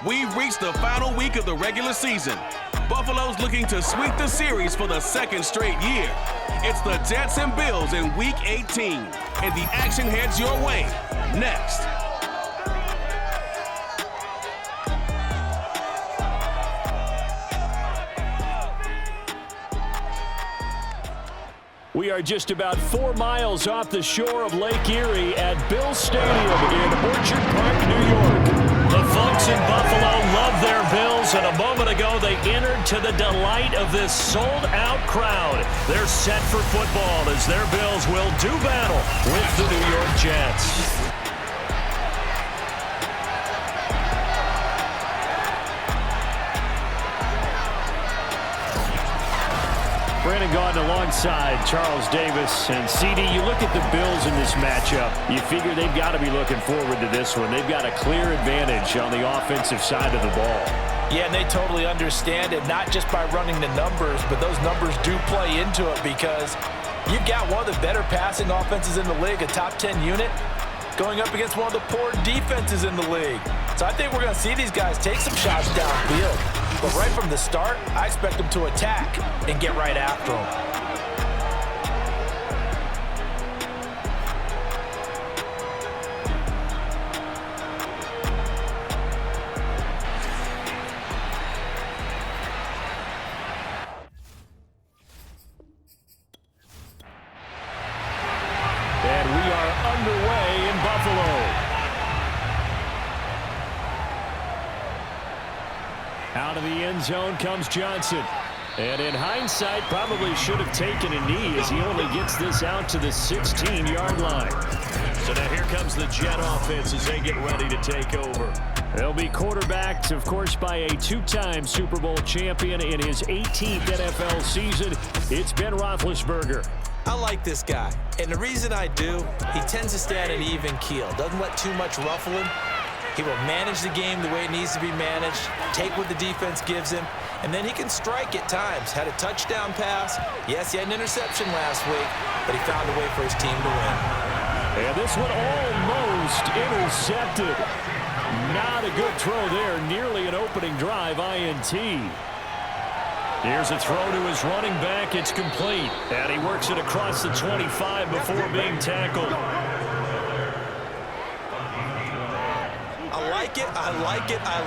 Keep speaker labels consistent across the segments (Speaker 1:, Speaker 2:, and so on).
Speaker 1: We've reached the final week of the regular season. Buffalo's looking to sweep the series for the second straight year. It's the Jets and Bills in Week 18, and the action heads your way next.
Speaker 2: We are just about 4 miles off the shore of Lake Erie at Bill Stadium in Orchard Park, New York. The folks in Buffalo love their Bills, and a moment ago they entered to the delight of this sold-out crowd. They're set for football as their Bills will do battle with the New York Jets. Brandon Gaudin alongside Charles Davis. And CD, you look at the Bills in this matchup, you figure they've got to be looking forward to this one. They've got a clear advantage on the offensive side of the ball.
Speaker 3: Yeah, and they totally understand it, not just by running the numbers, but those numbers do play into it because you've got one of the better passing offenses in the league, a top 10 unit, going up against one of the poor defenses in the league. So I think we're going to see these guys take some shots downfield. But right from the start, I expect them to attack and get right after them.
Speaker 2: And we are underway in Buffalo. Out of the end zone comes Johnson. And in hindsight, probably should have taken a knee as he only gets this out to the 16-yard line. So now here comes the Jet offense as they get ready to take over. They'll be quarterbacked, of course, by a 2-time Super Bowl champion in his 18th NFL season. It's Ben Roethlisberger.
Speaker 3: I like this guy, and the reason I do, he tends to stay on an even keel. Doesn't let too much ruffle him. He will manage the game the way it needs to be managed, take what the defense gives him, and then he can strike at times. Had a touchdown pass. Yes, he had an interception last week, but he found a way for his team to win.
Speaker 2: And this one almost intercepted. Not a good throw there. Nearly an opening drive INT. Here's a throw to his running back. It's complete. And he works it across the 25 before being tackled.
Speaker 3: I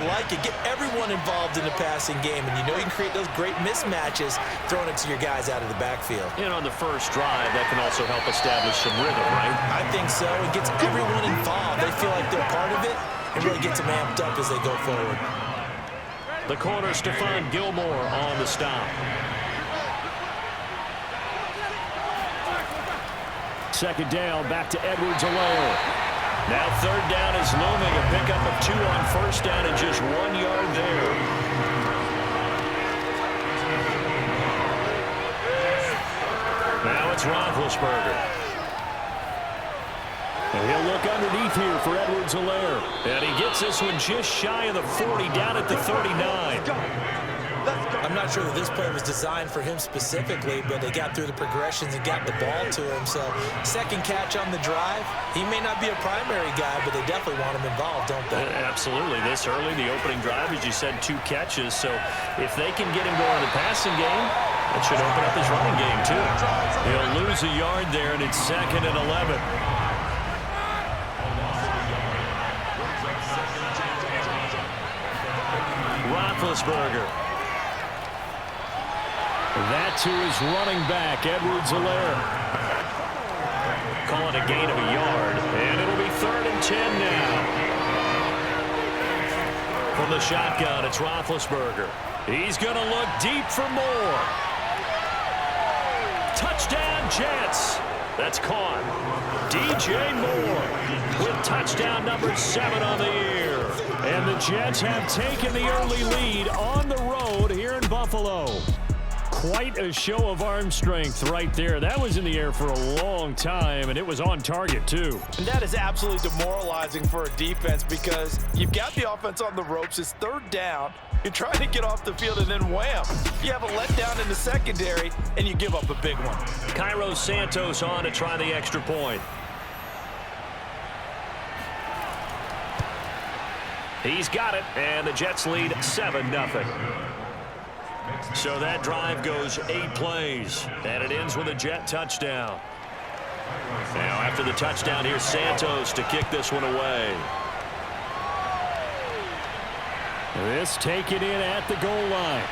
Speaker 3: like it. Get everyone involved in the passing game, and you know you can create those great mismatches throwing it to your guys out of the backfield.
Speaker 2: And on the first drive, that can also help establish some rhythm, right?
Speaker 3: I think so. It gets everyone involved. They feel like they're part of it. It really gets them amped up as they go forward.
Speaker 2: The corner, Stephon Gilmore, on the stop. Second down, back to Edwards-Helaire. Now third down is looming. A pickup of 2 on first down and just 1 yard there. Now it's Roethlisberger. And he'll look underneath here for Edwards-Helaire. And he gets this one just shy of the 40, down at the 39.
Speaker 3: I'm not sure that this play was designed for him specifically, but they got through the progressions and got the ball to him. So second catch on the drive. He may not be a primary guy, but they definitely want him involved, don't they?
Speaker 2: Absolutely. This early, the opening drive, as you said, 2 catches. So if they can get him going in the passing game, that should open up his running game too. He'll lose a yard there, and it's 2nd and 11. Roethlisberger. That to his running back, Edwards-Helaire. Call it a gain of a yard, and it'll be 3rd and 10 now. From the shotgun, it's Roethlisberger. He's going to look deep for more. Touchdown, Jets. That's caught. DJ Moore with touchdown number 7 on the year. And the Jets have taken the early lead on the road here in Buffalo. Quite a show of arm strength right there. That was in the air for a long time, and it was on target, too.
Speaker 3: And that is absolutely demoralizing for a defense because you've got the offense on the ropes. It's 3rd down. You're trying to get off the field, and then wham, you have a letdown in the secondary, and you give up a big one.
Speaker 2: Cairo Santos on to try the extra point. He's got it, and the Jets lead 7-0. So that drive goes 8 plays, and it ends with a Jet touchdown. Now after the touchdown, here's Santos to kick this one away.
Speaker 4: This taken in at the goal line.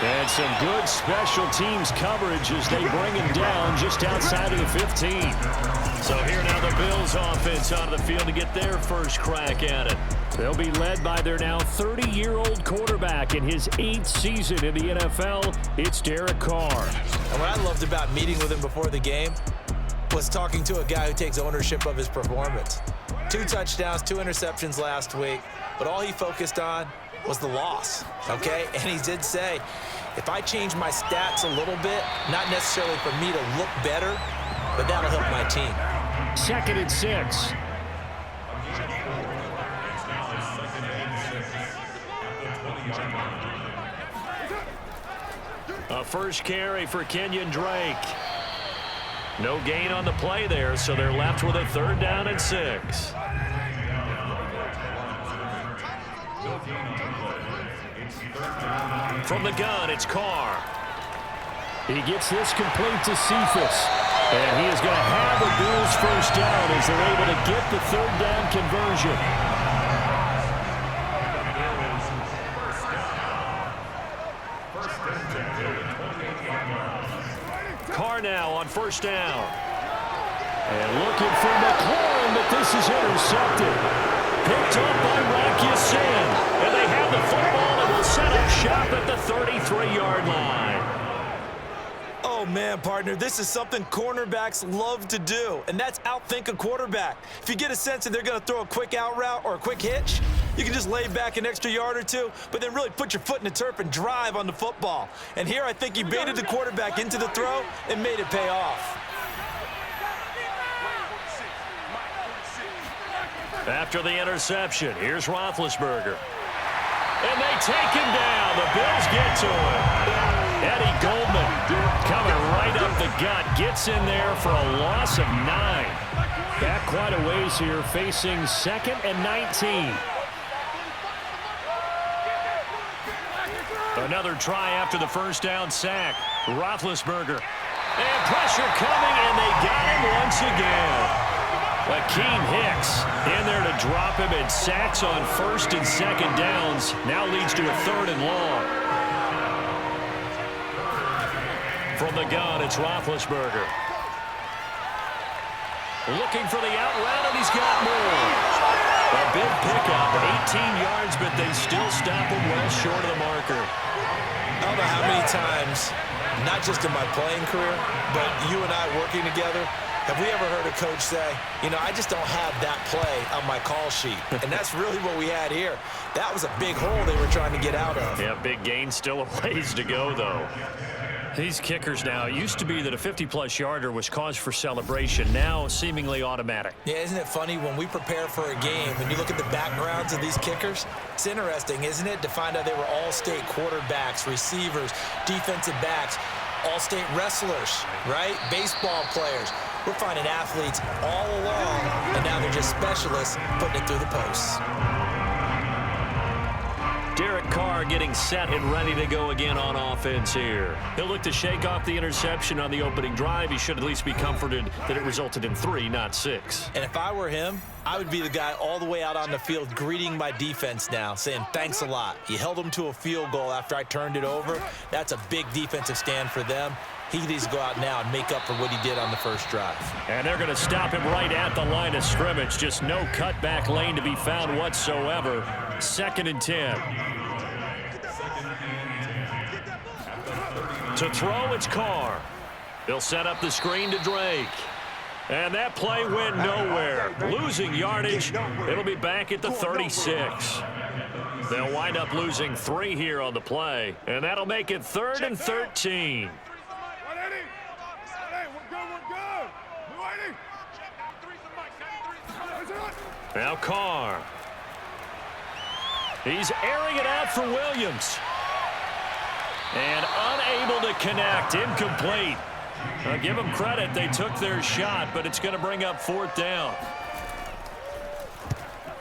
Speaker 4: And some good special teams coverage as they bring him down just outside of the 15.
Speaker 2: So here now the Bills offense out of the field to get their first crack at it.
Speaker 4: They'll be led by their now 30-year-old quarterback in his 8th season in the NFL. It's Derek Carr.
Speaker 3: And what I loved about meeting with him before the game was talking to a guy who takes ownership of his performance. 2 touchdowns, 2 interceptions last week, but all he focused on was the loss, okay? And he did say, if I change my stats a little bit, not necessarily for me to look better, but that'll help my team.
Speaker 4: 2nd and 6.
Speaker 2: A first carry for Kenyon Drake. No gain on the play there, so they're left with a 3rd down and 6. From the gun, it's Carr.
Speaker 4: He gets this complete to Cephas. And he is going to have the Bills first down as they're able to get the 3rd down conversion.
Speaker 2: Carr now on 1st down.
Speaker 4: And looking for McLaurin, but this is intercepted. Picked up by Rocky Sin.
Speaker 2: And they have the football and will set up shop at the 33-yard line.
Speaker 3: Oh, man, partner, this is something cornerbacks love to do, and that's outthink a quarterback. If you get a sense that they're going to throw a quick out route or a quick hitch, you can just lay back an extra yard or 2, but then really put your foot in the turf and drive on the football. And here I think he baited the quarterback into the throw and made it pay off.
Speaker 2: After the interception, here's Roethlisberger. And they take him down. The Bills get to him. Eddie Goldman coming right up the gut. Gets in there for a loss of 9.
Speaker 4: Back quite a ways here, facing 2nd and 19.
Speaker 2: Another try after the 1st down sack. Roethlisberger. And pressure coming, and they got him once again. Akeem Hicks in there to drop him, and sacks on 1st and 2nd downs. Now leads to a 3rd and long. From the gun, it's Roethlisberger. Looking for the out route, and he's got more. A big pickup, 18 yards, but they still stop him well short of the marker.
Speaker 3: I don't know how many times, not just in my playing career, but you and I working together, have we ever heard a coach say, you know, I just don't have that play on my call sheet? And that's really what we had here. That was a big hole they were trying to get out of.
Speaker 2: Yeah, big gain, still a ways to go, though. These kickers now, it used to be that a 50-plus yarder was cause for celebration. Now, seemingly automatic.
Speaker 3: Yeah, isn't it funny when we prepare for a game, when you look at the backgrounds of these kickers, it's interesting, isn't it, to find out they were all-state quarterbacks, receivers, defensive backs, all-state wrestlers, right? Baseball players. We're finding athletes all along, and now they're just specialists putting it through the posts.
Speaker 2: Derek Carr getting set and ready to go again on offense here. He'll look to shake off the interception on the opening drive. He should at least be comforted that it resulted in 3, not 6.
Speaker 3: And if I were him, I would be the guy all the way out on the field greeting my defense now, saying thanks a lot. You held them to a field goal after I turned it over. That's a big defensive stand for them. He needs to go out now and make up for what he did on the first drive.
Speaker 2: And they're going to stop him right at the line of scrimmage. Just no cutback lane to be found whatsoever. 2nd and 10. To throw, it's Carr. They'll set up the screen to Drake. And that play went nowhere. Losing yardage. It'll be back at the 36. They'll wind up losing 3 here on the play. And that'll make it 3rd and 13. Now Carr. He's airing it out for Williams. And unable to connect. Incomplete. I'll give them credit. They took their shot, but it's going to bring up 4th down.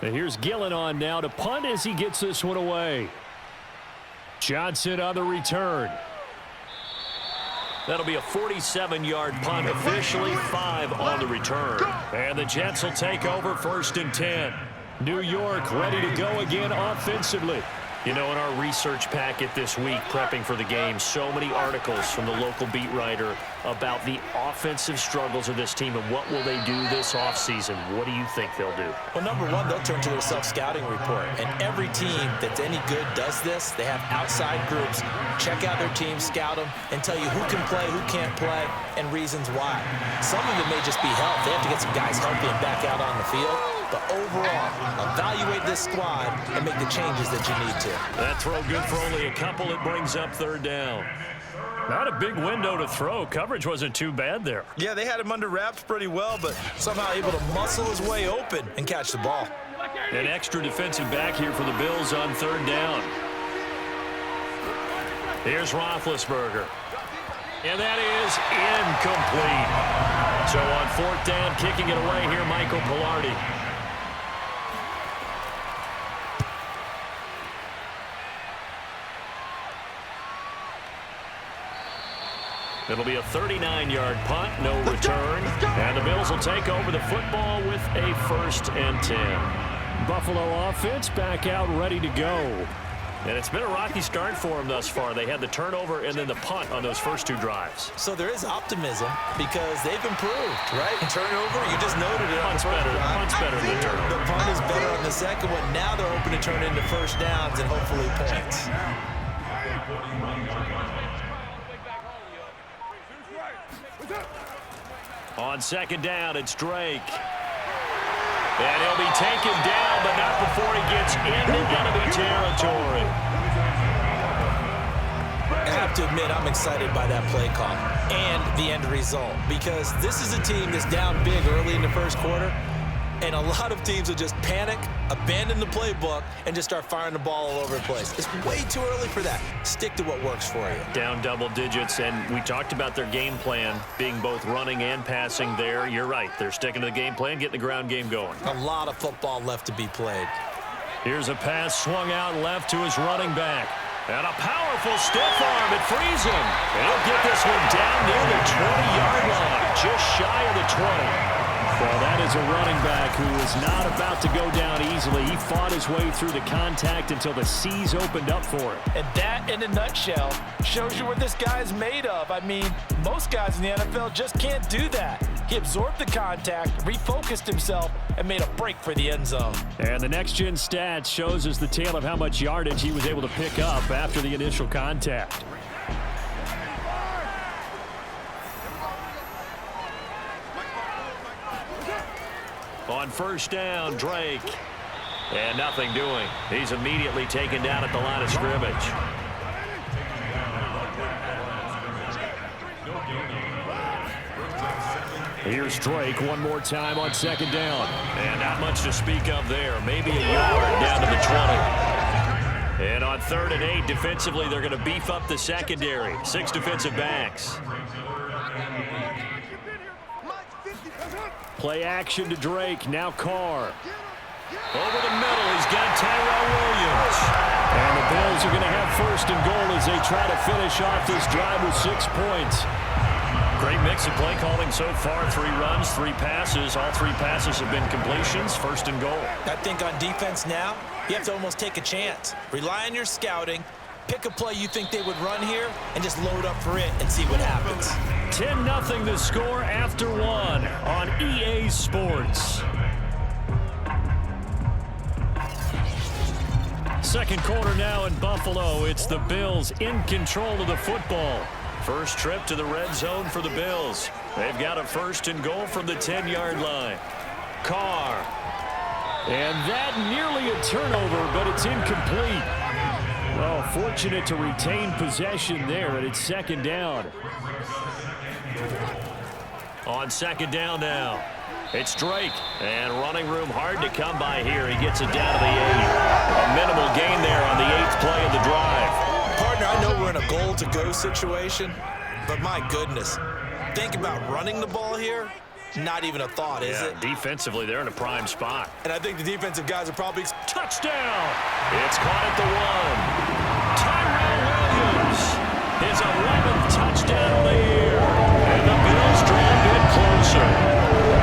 Speaker 4: And here's Gillen on now to punt as he gets this one away. Johnson on the return.
Speaker 2: That'll be a 47-yard punt, officially 5 on the return.
Speaker 4: And the Jets will take over 1st and 10. New York ready to go again offensively.
Speaker 2: You know, in our research packet this week, prepping for the game, so many articles from the local beat writer about the offensive struggles of this team and what will they do this offseason. What do you think they'll do?
Speaker 3: Well, number one, they'll turn to their self-scouting report. And every team that's any good does this. They have outside groups, check out their team, scout them, and tell you who can play, who can't play, and reasons why. Some of it may just be health. They have to get some guys healthy and back out on the field. But overall, evaluate this squad and make the changes that you need to.
Speaker 2: That throw good for only a couple. It brings up 3rd down.
Speaker 4: Not a big window to throw. Coverage wasn't too bad there.
Speaker 3: Yeah, they had him under wraps pretty well, but somehow able to muscle his way open and catch the ball.
Speaker 2: An extra defensive back here for the Bills on 3rd down. Here's Roethlisberger. And that is incomplete. So on 4th down, kicking it away here, Michael Pilardi. It'll be a 39-yard punt, no return. And the Bills will take over the football with a 1st and 10.
Speaker 4: Buffalo offense back out ready to go.
Speaker 2: And it's been a rocky start for them thus far. They had the turnover and then the punt on those first 2 drives.
Speaker 3: So there is optimism because they've improved, right? Turnover, you just noted it.
Speaker 2: Punt's better than turnover.
Speaker 3: The punt is better on the second one. Now they're hoping to turn into 1st downs and hopefully points.
Speaker 2: On 2nd down, it's Drake. And he'll be taken down, but not before he gets into enemy territory.
Speaker 3: I have to admit, I'm excited by that play call and the end result because this is a team that's down big early in the 1st quarter, and a lot of teams will just panic, abandon the playbook, and just start firing the ball all over the place. It's way too early for that. Stick to what works for you.
Speaker 2: Down double digits, and we talked about their game plan being both running and passing there. You're right. They're sticking to the game plan, getting the ground game going.
Speaker 3: A lot of football left to be played.
Speaker 4: Here's a pass swung out left to his running back. And a powerful stiff arm. It frees him. And he'll get this one down near the 20-yard line, just shy of the 20. Well, that is a running back who is not about to go down easily. He fought his way through the contact until the seas opened up for him.
Speaker 3: And that, in a nutshell, shows you what this guy is made of. I mean, most guys in the NFL just can't do that. He absorbed the contact, refocused himself, and made a break for the end zone.
Speaker 4: And the next-gen stats shows us the tale of how much yardage he was able to pick up after the initial contact.
Speaker 2: On 1st down, Drake. And nothing doing. He's immediately taken down at the line of scrimmage.
Speaker 4: Here's Drake one more time on 2nd down.
Speaker 2: And not much to speak of there. Maybe a yard down to the 20. And on 3rd and 8, defensively, they're going to beef up the secondary. 6 defensive backs.
Speaker 4: Play action to Drake. Now Carr.
Speaker 2: Over the middle, he's got Tyrell Williams.
Speaker 4: And the Bills are going to have 1st and goal as they try to finish off this drive with 6 points.
Speaker 2: Great mix of play calling so far. 3 runs, 3 passes. All 3 passes have been completions. 1st and goal.
Speaker 3: I think on defense now, you have to almost take a chance. Rely on your scouting. Pick a play you think they would run here and just load up for it and see what happens.
Speaker 4: 10-0 the score after 1 on EA Sports. 2nd quarter now in Buffalo. It's the Bills in control of the football.
Speaker 2: First trip to the red zone for the Bills. They've got a 1st and goal from the 10-yard line. Carr.
Speaker 4: And that nearly a turnover, but it's incomplete. Well, fortunate to retain possession there, and it's 2nd down.
Speaker 2: On 2nd down now, it's Drake. And running room hard to come by here. He gets it down to the 8. A minimal gain there on the 8th play of the drive.
Speaker 3: Partner, I know we're in a goal-to-go situation, but my goodness, think about running the ball here Not even a thought, is it?
Speaker 2: Defensively, they're in a prime spot.
Speaker 3: And I think the defensive guys are probably...
Speaker 2: Touchdown! It's caught at the 1. Tyrell Williams, his 11th touchdown of the year. And the Bills draw a bit closer.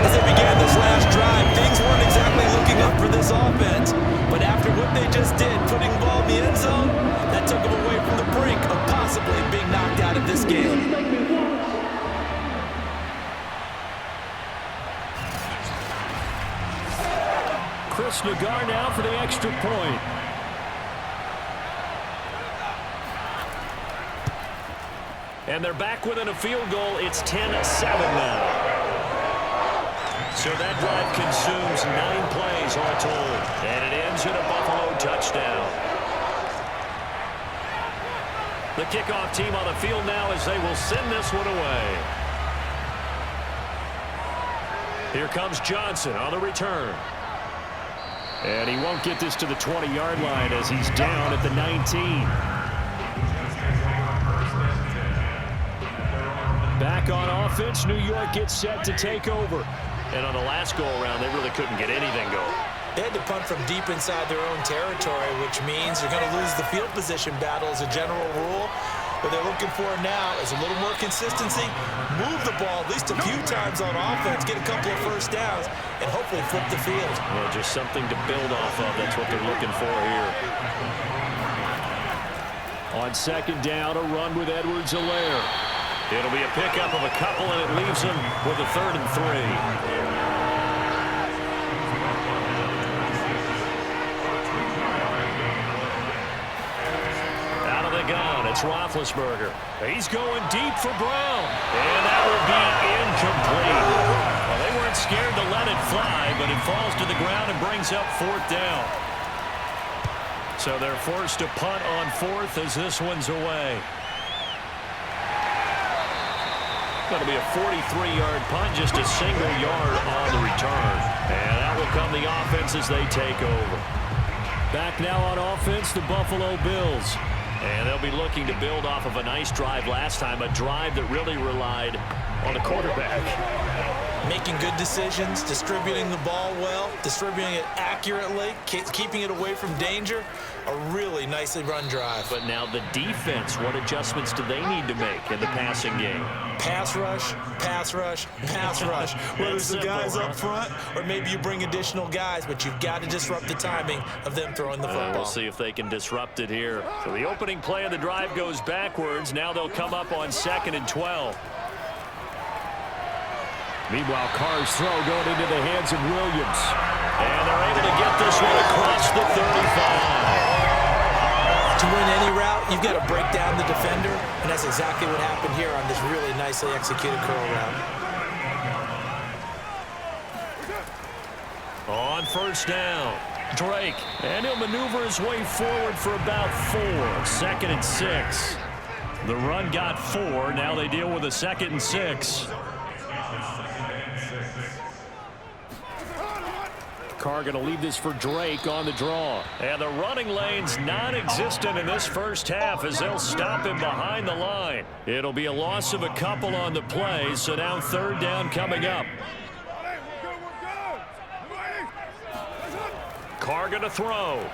Speaker 3: As they began this last drive, things weren't exactly looking up for this offense. But after what they just did, putting the ball in the end zone, that took them away from the brink of possibly being knocked out of this game.
Speaker 2: Chris Nagar now for the extra point. And they're back within a field goal. It's 10-7 now. So that drive consumes 9 plays all told. And it ends in a Buffalo touchdown. The kickoff team on the field now as they will send this one away. Here comes Johnson on the return. And he won't get this to the 20-yard line as he's down at the 19. Back on offense, New York gets set to take over. And on the last go-around, they really couldn't get anything going.
Speaker 3: They had to punt from deep inside their own territory, which means they're going to lose the field position battle as a general rule. What they're looking for now is a little more consistency, move the ball at least a few times on offense, get a couple of first downs, and hopefully flip the field.
Speaker 2: Well, just something to build off of. That's what they're looking for here. On second down, a run with Edwards-Helaire. It'll be a pickup of a couple, and it leaves him with a 3rd and 3. Gun. It's Roethlisberger. He's going deep for Brown. And that will be incomplete. Well, they weren't scared to let it fly, but it falls to the ground and brings up 4th down. So they're forced to punt on 4th as this one's away. Going to be a 43-yard punt, just a single yard on the return. And that will come the offense as they take over. Back now on offense, the Buffalo Bills. And they'll be looking to build off of a nice drive last time, a drive that really relied on the quarterback.
Speaker 3: Making good decisions, distributing the ball well, distributing it accurately, keeping it away from danger. A really nicely run drive.
Speaker 2: But now the defense, what adjustments do they need to make in the passing game?
Speaker 3: Pass rush, pass rush, pass rush. Whether it's the guys up front or maybe you bring additional guys, but you've got to disrupt the timing of them throwing the football.
Speaker 2: We'll see if they can disrupt it here. So the opening play of the drive goes backwards. Now they'll come up on 2nd and 12. Meanwhile, Carr's throw going into the hands of Williams. And they're able to get this one across the 35.
Speaker 3: To win any route, you've got to break down the defender, and that's exactly what happened here on this really nicely executed curl route.
Speaker 2: On 1st down, Drake, and he'll maneuver his way forward for about 4. 2nd and 6. The run got 4. Now they deal with a 2nd and 6. Carr going to leave this for Drake on the draw. And the running lane's non-existent in this first half as they'll stop him behind the line. It'll be a loss of a couple on the play, so now 3rd down coming up. Carr going to throw.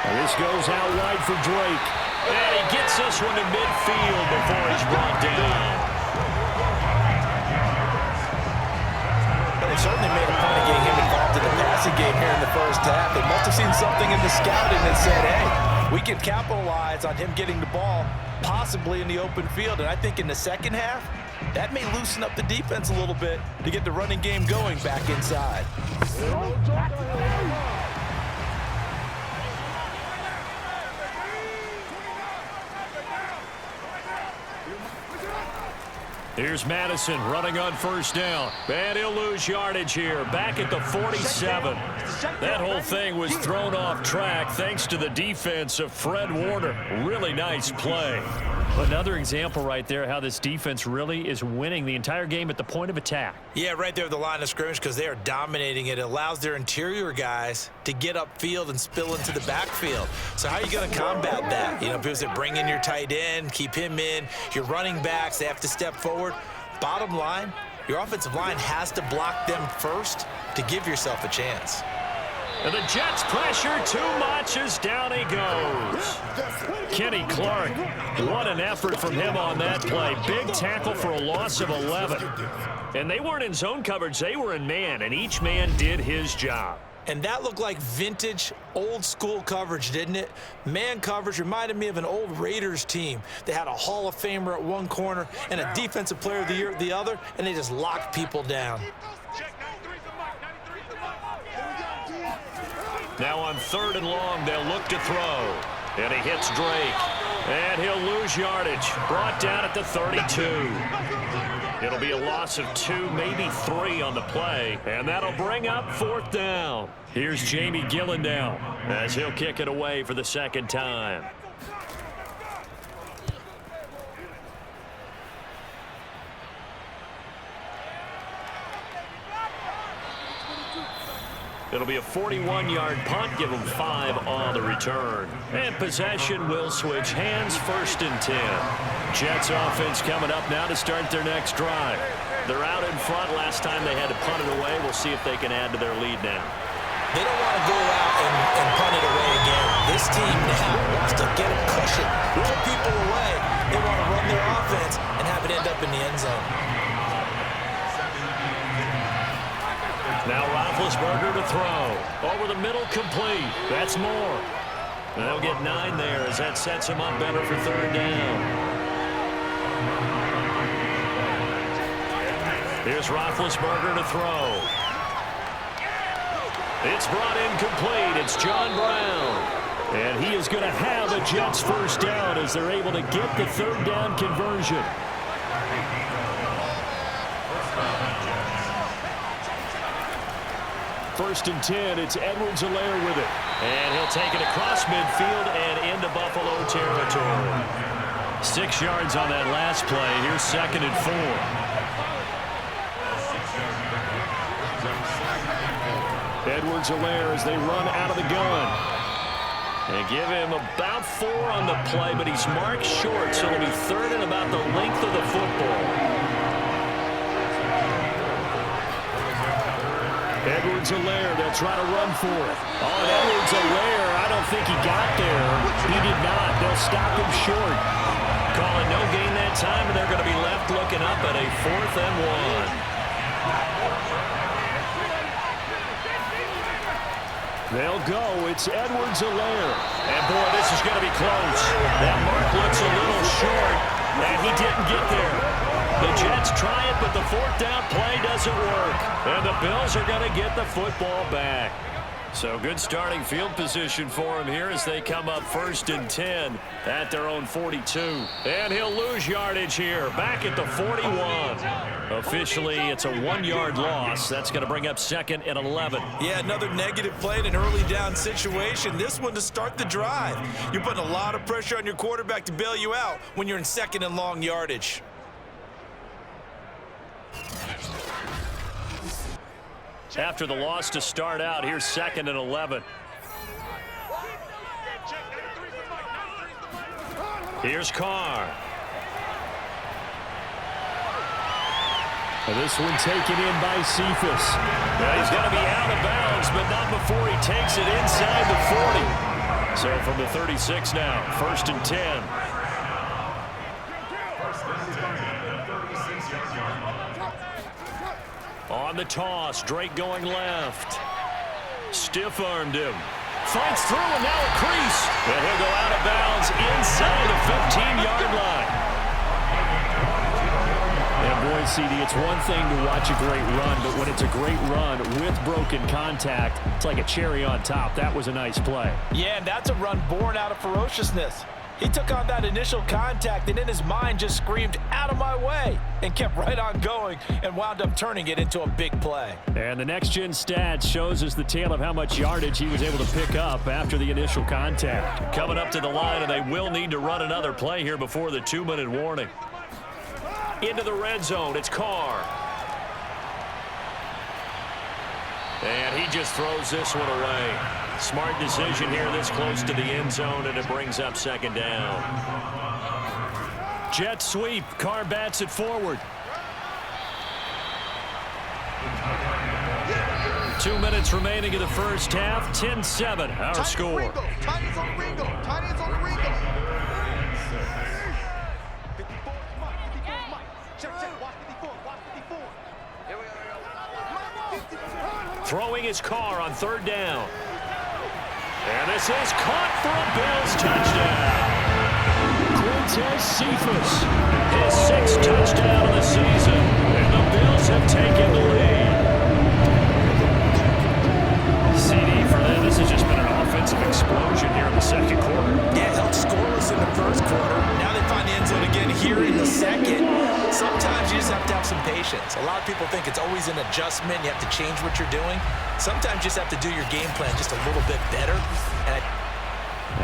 Speaker 2: And this goes out wide for Drake. And he gets this one to midfield before he's brought down.
Speaker 3: They certainly made a point of getting him involved in the passing game here in the first half. They must have seen something in the scouting that said, hey, we can capitalize on him getting the ball possibly in the open field. And I think in the second half, that may loosen up the defense a little bit to get the running game going back inside.
Speaker 2: Here's Madison running on 1st down. And he'll lose yardage here. Back at the 47. That whole thing was thrown off track thanks to the defense of Fred Warner. Really nice play. Another example right there how this defense really is winning the entire game at the point of attack.
Speaker 3: Yeah, right there at the line of scrimmage because they are dominating it. It allows their interior guys to get upfield and spill into the backfield. So how are you going to combat that? You know, because they bring in your tight end, keep him in. Your running backs, they have to step forward. bottom line, your offensive line has to block them first to give yourself a chance.
Speaker 2: And the Jets pressure too much as down he goes. Kenny Clark, what an effort from him on that play. Big tackle for a loss of 11. And they weren't in zone coverage, they were in man, and each man did his job.
Speaker 3: And that looked like vintage, old-school coverage, didn't it? Man coverage reminded me of an old Raiders team. They had a Hall of Famer at one corner and a Defensive Player of the Year at the other, and they just locked people down.
Speaker 2: Now on 3rd and long, they'll look to throw. And he hits Drake. And he'll lose yardage. Brought down at the 32. It'll be a loss of 2, maybe 3 on the play. And that'll bring up 4th down. Here's Jamie Gillendow as he'll kick it away for the 2nd time. It'll be a 41-yard punt, give them 5 on the return. And possession will switch hands, 1st and 10. Jets offense coming up now to start their next drive. They're out in front. Last time they had to punt it away. We'll see if they can add to their lead now.
Speaker 3: They don't want to go out and punt it away again. This team now wants to get a cushion, pull people away. They want to run their offense and have it end up in the end zone.
Speaker 2: Now Roethlisberger to throw. Over the middle, complete. That's more. They'll get 9 there as that sets him up better for 3rd down. Here's Roethlisberger to throw. It's brought in complete. It's John Brown. And he is going to have a Jets 1st down as they're able to get the 3rd down conversion. First and 10, it's Edwards-Helaire with it. And he'll take it across midfield and into Buffalo territory. 6 yards on that last play. Here's 2nd and 4. Edwards-Helaire as they run out of the gun. They give him about 4 on the play, but he's marked short, so it'll be 3rd and about the length of the football. Edwards-Helaire, they'll try to run for it. Oh, Edwards-Helaire, I don't think he got there. He did not. They'll stop him short. Calling no gain that time, and they're going to be left looking up at a 4th and 1. They'll go. It's Edwards-Helaire. And, boy, this is going to be close. That mark looks a little short, and he didn't get there. The Jets try it, but the 4th down play doesn't work. And the Bills are going to get the football back. So good starting field position for him here as they come up 1st and 10 at their own 42. And he'll lose yardage here, back at the 41. Officially, it's a 1-yard loss. That's going to bring up 2nd and 11.
Speaker 3: Yeah, another negative play in an early down situation. This one to start the drive. You're putting a lot of pressure on your quarterback to bail you out when you're in 2nd and long yardage.
Speaker 2: After the loss to start out, here's 2nd and 11. Here's Carr. And this one taken in by Cephas. Now he's going to be out of bounds, but not before he takes it inside the 40. So from the 36 now, 1st and 10. On the toss, Drake going left. Stiff-armed him. Fights through, and now a crease. And he'll go out of bounds inside the 15-yard line. And boy, CD, it's one thing to watch a great run, but when it's a great run with broken contact, it's like a cherry on top. That was a nice play.
Speaker 3: Yeah, and that's a run born out of ferociousness. He took on that initial contact and in his mind just screamed, "Out of my way," and kept right on going and wound up turning it into a big play.
Speaker 2: And the next-gen stats shows us the tale of how much yardage he was able to pick up after the initial contact. Coming up to the line, and they will need to run another play here before the 2-minute warning. Into the red zone, it's Carr. And he just throws this one away. Smart decision here this close to the end zone, and it brings up 2nd down. Jet sweep. Carr bats it forward. 2 minutes remaining in the first half. 10-7, our score.
Speaker 5: Titans on Ringo. Titans on Ringo. 54, Mike. Check. Watch 54. Watch 54. Here we go.
Speaker 2: Throwing his car on third down. And this is caught for a Bills touchdown. Quintez Cephus, his 6th touchdown of the season. And the Bills have taken the lead. CD for them. This has just been an offensive explosion here in the second quarter.
Speaker 3: Yeah, held scoreless in the first quarter. Now they find the end zone again here in the second. Sometimes you just have to have some patience. A lot of people think it's always an adjustment. You have to change what you're doing. Sometimes you just have to do your game plan just a little bit better.
Speaker 2: And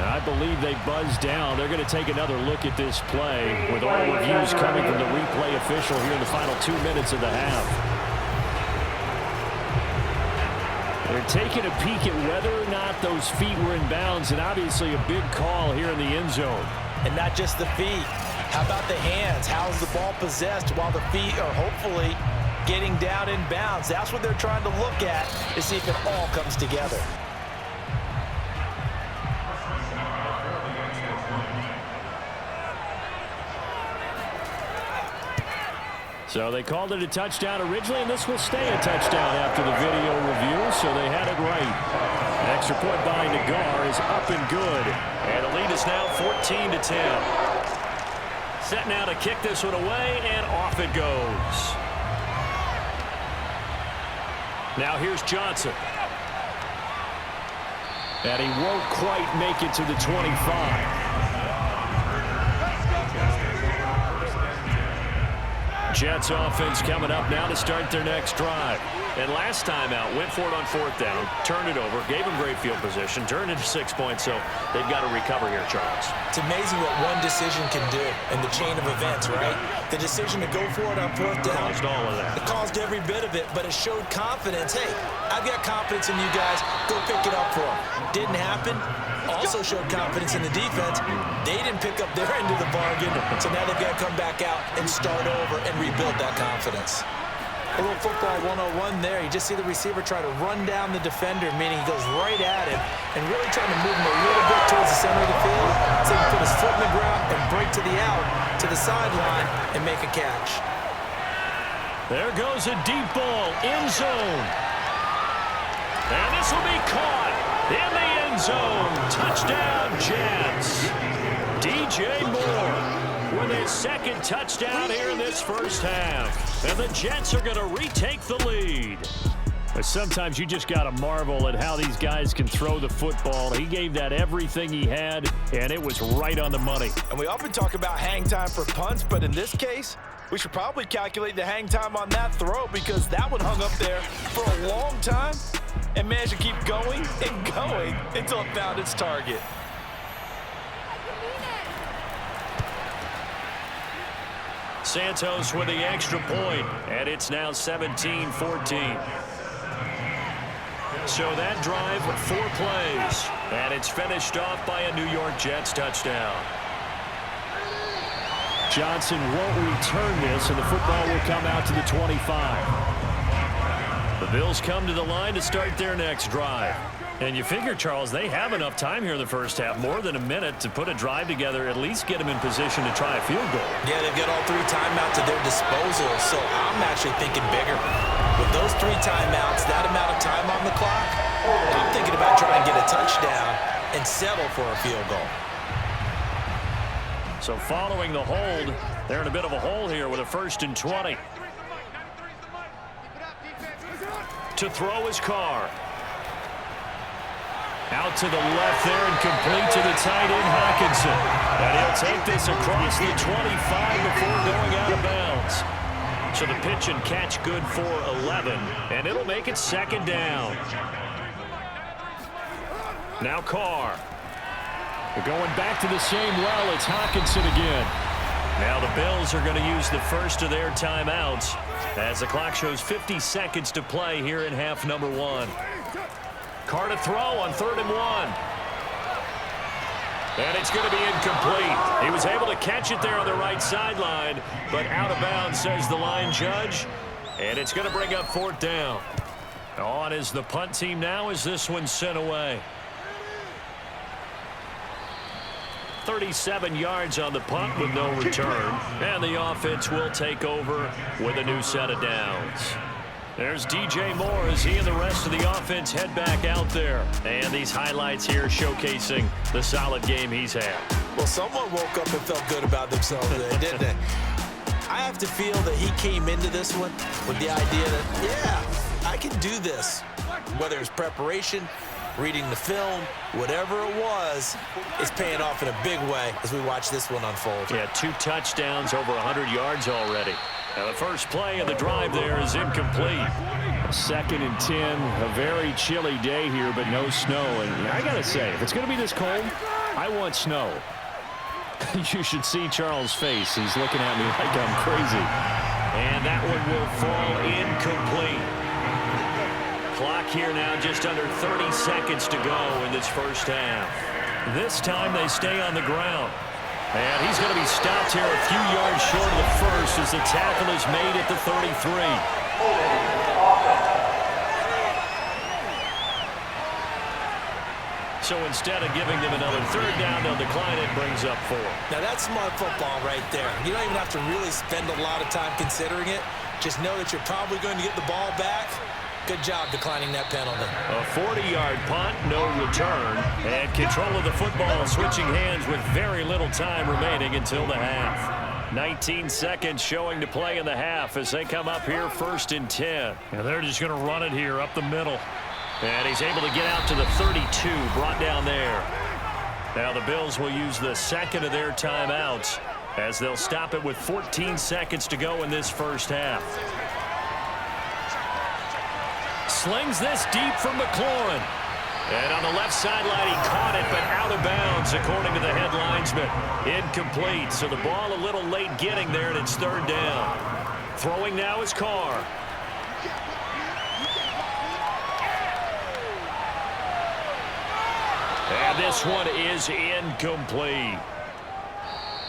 Speaker 2: I believe they buzzed down. They're going to take another look at this play with all reviews coming from the replay official here in the final 2 minutes of the half. They're taking a peek at whether or not those feet were in bounds, and obviously a big call here in the end zone.
Speaker 3: And not just the feet. How about the hands? How's the ball possessed while the feet are hopefully getting down in bounds? That's what they're trying to look at to see if it all comes together.
Speaker 2: So they called it a touchdown originally, and this will stay a touchdown after the video review, so they had it right. An extra point by Nagar is up and good. And the lead is now 14-10. Set now to kick this one away, and off it goes. Now here's Johnson. And he won't quite make it to the 25. Jets offense coming up now to start their next drive. And last time out, went for it on fourth down, turned it over, gave them great field position, turned it to 6 points, so they've got to recover here, Charles.
Speaker 3: It's amazing what one decision can do in the chain of events, right? The decision to go for it on fourth down.
Speaker 2: Caused all of that.
Speaker 3: It caused every bit of it, but it showed confidence. Hey, I've got confidence in you guys. Go pick it up for them. Didn't happen. Also showed confidence in the defense. They didn't pick up their end of the bargain, so now they've got to come back out and start over and rebuild that confidence. A little football 101 there. You just see the receiver try to run down the defender, meaning he goes right at him and really trying to move him a little bit towards the center of the field so he can put his foot in the ground and break to the out, to the sideline, and make a catch.
Speaker 2: There goes a deep ball, end zone. And this will be caught in the end zone. Touchdown, Jets. DJ Moore with his second touchdown here in this first half. And the Jets are going to retake the lead. But sometimes you just got to marvel at how these guys can throw the football. He gave that everything he had, and it was right on the money.
Speaker 3: And we often talk about hang time for punts, but in this case, we should probably calculate the hang time on that throw because that one hung up there for a long time and managed to keep going and going until it found its target.
Speaker 2: Santos with the extra point, and it's now 17-14. So that drive, 4 plays, and it's finished off by a New York Jets touchdown. Johnson won't return this, and the football will come out to the 25. The Bills come to the line to start their next drive. And you figure, Charles, they have enough time here in the first half, more than a minute, to put a drive together, at least get them in position to try a field goal.
Speaker 3: Yeah, they've got all 3 timeouts at their disposal, so I'm actually thinking bigger. With those 3 timeouts, that amount of time on the clock, I'm thinking about trying to get a touchdown and settle for a field goal.
Speaker 2: So following the hold, they're in a bit of a hole here with a 1st and 20. To throw his car. Out to the left there and complete to the tight end, Hawkinson. And he'll take this across the 25 before going out of bounds. So the pitch and catch good for 11, and it'll make it 2nd down. Now Carr. They're going back to the same well. It's Hawkinson again. Now the Bills are going to use the first of their timeouts as the clock shows 50 seconds to play here in half number 1. Carr to throw on 3rd and 1. And it's going to be incomplete. He was able to catch it there on the right sideline, but out of bounds, says the line judge. And it's going to bring up 4th down.
Speaker 4: On is the punt team now as this one's sent away. 37 yards on the punt with no return. And the offense will take over with a new set of downs. There's DJ Moore as he and the rest of the offense head back out there. And these highlights here showcasing the solid game he's had.
Speaker 3: Well, someone woke up and felt good about themselves today, didn't they? I have to feel that he came into this one with the idea that, yeah, I can do this. Whether it's preparation, reading the film, whatever it was, it's paying off in a big way as we watch this one unfold.
Speaker 4: Yeah, 2 touchdowns, over 100 yards already. Now the first play of the drive there is incomplete.
Speaker 2: 2nd and 10, a very chilly day here, but no snow. And I got to say, if it's going to be this cold, I want snow. You should see Charles' face. He's looking at me like I'm crazy.
Speaker 4: And that one will fall incomplete. Clock here now just under 30 seconds to go in this first half. This time they stay on the ground. And he's going to be stopped here a few yards short of the first as the tackle is made at the 33. So instead of giving them another 3rd down, they'll decline it, brings up 4.
Speaker 3: Now that's smart football right there. You don't even have to really spend a lot of time considering it. Just know that you're probably going to get the ball back. Good job declining that penalty.
Speaker 4: A 40-yard punt, no return, and control of the football switching hands with very little time remaining until the half. 19 seconds showing to play in the half as they come up here 1st and 10.
Speaker 2: And they're just going to run it here up the middle.
Speaker 4: And he's able to get out to the 32, brought down there. Now the Bills will use the 2nd of their timeouts as they'll stop it with 14 seconds to go in this first half. Slings this deep from McLaurin. And on the left sideline, he caught it, but out of bounds, according to the head linesman. Incomplete, so the ball a little late getting there, and it's 3rd down. Throwing now is Carr. And this one is incomplete.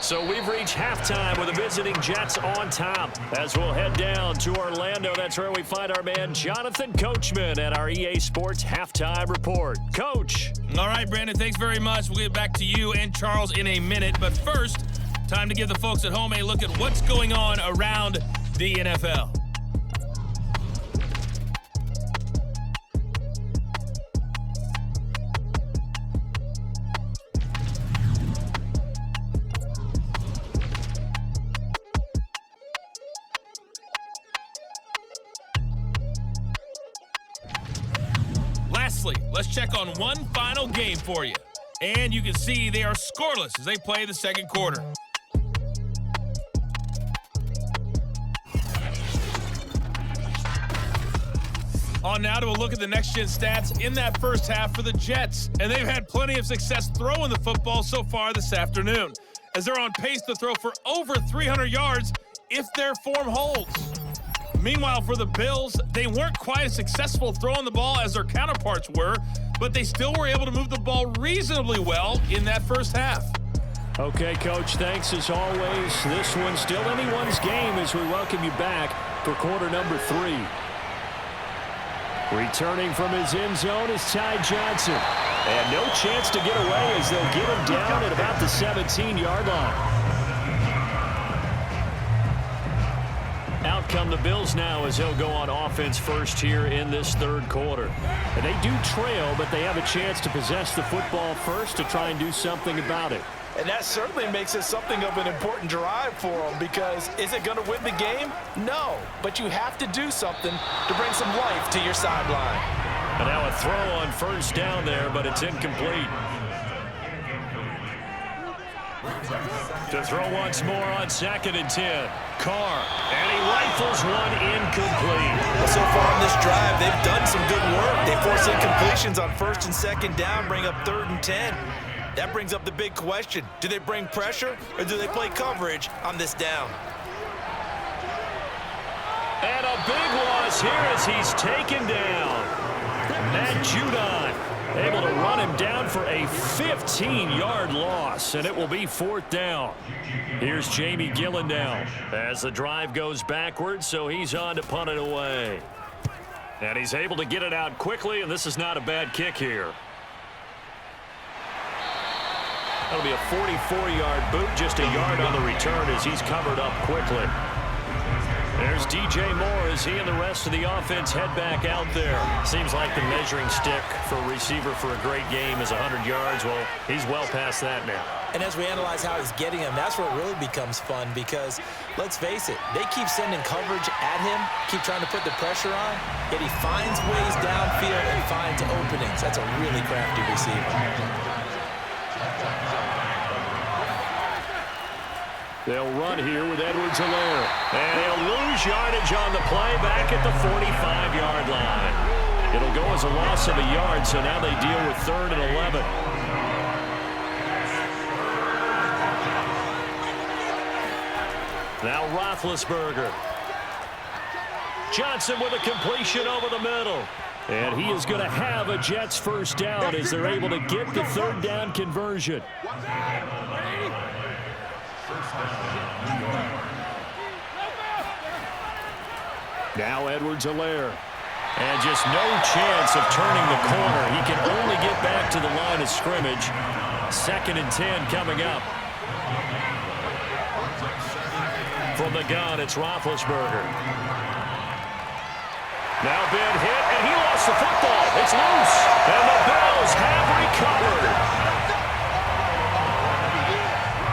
Speaker 4: So we've reached halftime with the visiting Jets on top. As we'll head down to Orlando, that's where we find our man Jonathan Coachman at our EA Sports Halftime Report. Coach.
Speaker 6: All right, Brandon, thanks very much. We'll get back to you and Charles in a minute. But first, time to give the folks at home a look at what's going on around the NFL. Lastly, let's check on one final game for you. And you can see they are scoreless as they play the 2nd quarter. On now to a look at the next-gen stats in that first half for the Jets. And they've had plenty of success throwing the football so far this afternoon, as they're on pace to throw for over 300 yards if their form holds. Meanwhile, for the Bills, they weren't quite as successful throwing the ball as their counterparts were, but they still were able to move the ball reasonably well in that first half.
Speaker 2: Okay, Coach, thanks as always. This one's still anyone's game as we welcome you back for quarter number 3. Returning from his end zone is Ty Johnson. And no chance to get away as they'll get him down at about the 17-yard line. Out come the Bills now as they'll go on offense first here in this 3rd quarter. And they do trail, but they have a chance to possess the football first to try and do something about it.
Speaker 3: And that certainly makes it something of an important drive for them, because is it going to win the game? No, but you have to do something to bring some life to your sideline.
Speaker 4: And now a throw on 1st down there, but it's incomplete. To throw once more on 2nd and 10. Carr, and he rifles one incomplete.
Speaker 3: Well, so far on this drive, they've done some good work. They force incompletions on 1st and 2nd down, bring up 3rd and 10. That brings up the big question. Do they bring pressure, or do they play coverage on this down?
Speaker 4: And a big loss here as he's taken down. Matt Judon able to run him down for a 15-yard loss, and it will be 4th down. Here's Jamie Gillen now as the drive goes backwards, so he's on to punt it away.
Speaker 2: And he's able to get it out quickly, and this is not a bad kick here. That'll be a 44-yard boot, just a yard on the return as he's covered up quickly. There's DJ Moore as he and the rest of the offense head back out there. Seems like the measuring stick for a receiver for a great game is 100 yards. Well, he's well past that now.
Speaker 3: And as we analyze how he's getting them, that's where it really becomes fun because, let's face it, they keep sending coverage at him, keep trying to put the pressure on, yet he finds ways downfield and finds openings. That's a really crafty receiver.
Speaker 2: They'll run here with Edwards-Helaire. And he'll lose yardage on the play back at the 45-yard line. It'll go as a loss of a yard, so now they deal with 3rd and 11. Now Roethlisberger. Johnson with a completion over the middle. And he is going to have a Jets first down as they're able to get the 3rd down conversion. Now Edwards-Helaire. And just no chance of turning the corner. He can only get back to the line of scrimmage. 2nd and 10 coming up. From the gun, it's Roethlisberger. Now big hit, and he lost the football. It's loose, and the Bills have recovered.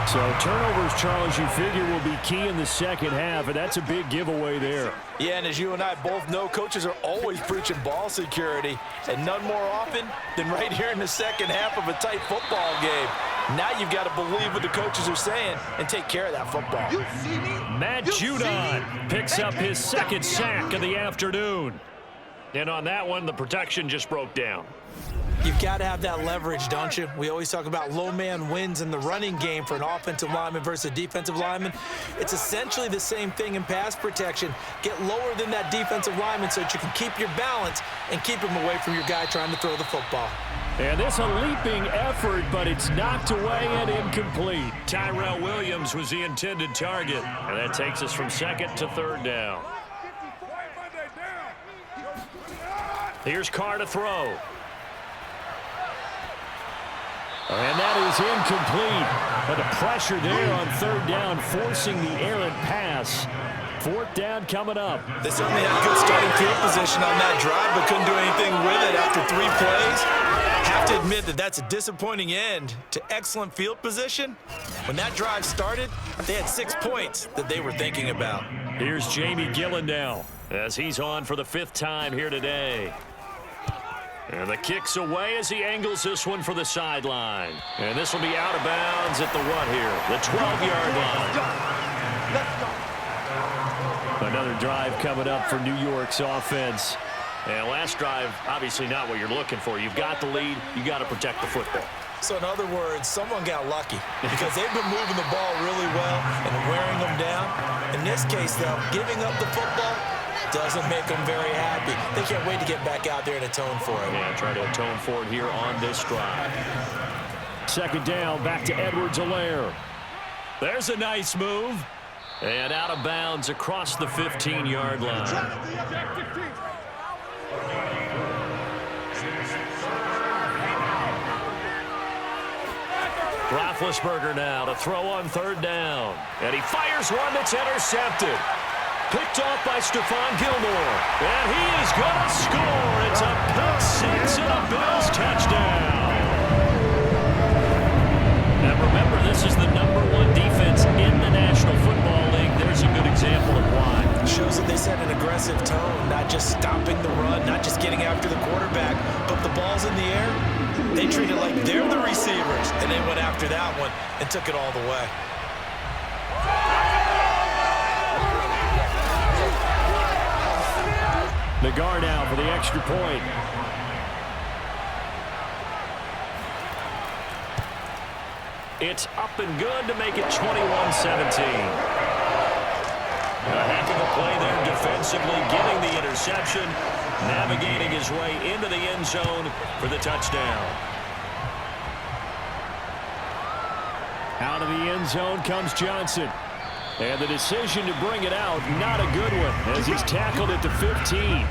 Speaker 2: So turnovers, Charles, you figure will be key in the second half, and that's a big giveaway there.
Speaker 3: Yeah, and as you and I both know, coaches are always preaching ball security, and none more often than right here in the second half of a tight football game. Now you've got to believe what the coaches are saying and take care of that football.
Speaker 2: Matt Judon picks up his 2nd sack of the afternoon. And on that one, the protection just broke down.
Speaker 3: You've got to have that leverage, don't you? We always talk about low man wins in the running game for an offensive lineman versus a defensive lineman. It's essentially the same thing in pass protection. Get lower than that defensive lineman so that you can keep your balance and keep him away from your guy trying to throw the football.
Speaker 2: And this a leaping effort, but it's knocked away and incomplete. Tyrell Williams was the intended target. And that takes us from 2nd to 3rd down. Here's Carr to throw. And that is incomplete. But the pressure there on 3rd down, forcing the errant pass. 4th down coming up.
Speaker 3: They certainly had good starting field position on that drive, but couldn't do anything with it after 3 plays. Have to admit that that's a disappointing end to excellent field position. When that drive started, they had 6 points that they were thinking about.
Speaker 2: Here's Jamie Gillen now as he's on for the 5th time here today. And the kick's away as he angles this one for the sideline. And this will be out of bounds at the what here? The 12-yard line. Another drive coming up for New York's offense. And last drive, obviously not what you're looking for. You've got the lead. You got to protect the football.
Speaker 3: So in other words, someone got lucky because they've been moving the ball really well and wearing them down. In this case, though, giving up the football doesn't make them very happy. They can't wait to get back out there and atone for it.
Speaker 2: Yeah, try to atone for it here on this drive. 2nd down, back to Edwards-Helaire. There's a nice move. And out of bounds across the 15-yard line. Roethlisberger now to throw on 3rd down. And he fires one that's intercepted. Picked off by Stephon Gilmore. And he is going to score. It's a pick 6 and a Bills touchdown. Now remember, this is the #1 defense in the National Football League. There's a good example of why.
Speaker 3: It shows that they set an aggressive tone, not just stopping the run, not just getting after the quarterback, but the ball's in the air. They treat it like they're the receivers, and they went after that one and took it all the way.
Speaker 2: The guard out for the extra point. It's up and good to make it 21-17. A heck of a play there defensively, getting the interception, navigating his way into the end zone for the touchdown. Out of the end zone comes Johnson. And the decision to bring it out, not a good one, as he's tackled at the 15.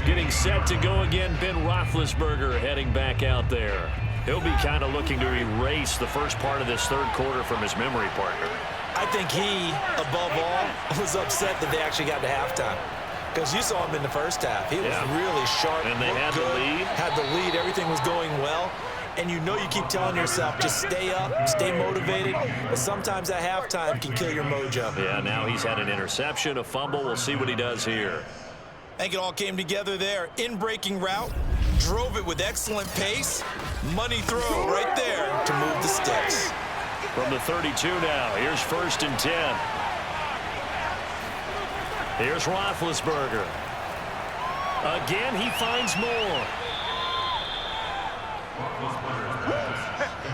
Speaker 2: Getting set to go again, Ben Roethlisberger heading back out there. He'll be kind of looking to erase the first part of this third quarter from his memory partner.
Speaker 3: I think he, above all, was upset that they actually got to halftime. Because you saw him in the first half. He was really sharp.
Speaker 2: And they had the lead.
Speaker 3: Had the lead. Everything was going well. And you know you keep telling yourself, just stay up, stay motivated. But sometimes at halftime can kill your mojo.
Speaker 2: Yeah, now he's had an interception, a fumble. We'll see what he does here.
Speaker 3: I think it all came together there. In-breaking route, drove it with excellent pace. Money throw right there to move the sticks.
Speaker 2: From the 32 now, here's 1st and 10. Here's Roethlisberger. Again, he finds more.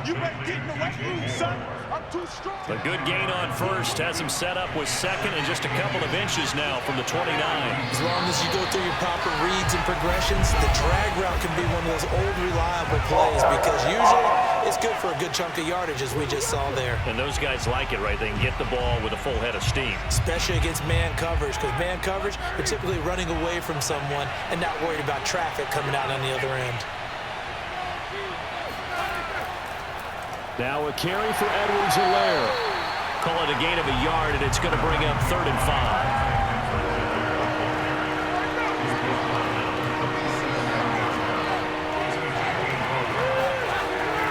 Speaker 5: You better get in the weight room, son. I'm too strong.
Speaker 2: A good gain on first. Has him set up with second and just a couple of inches now from the 29.
Speaker 3: As long as you go through your proper reads and progressions, the drag route can be one of those old reliable plays because usually it's good for a good chunk of yardage, as we just saw there.
Speaker 2: And those guys like it, right? They can get the ball with a full head of steam.
Speaker 3: Especially against man coverage, because man coverage, they're typically running away from someone and not worried about traffic coming out on the other end.
Speaker 2: Now a carry for Edwards-Helaire. Call it a gain of a yard, and it's going to bring up 3rd and 5.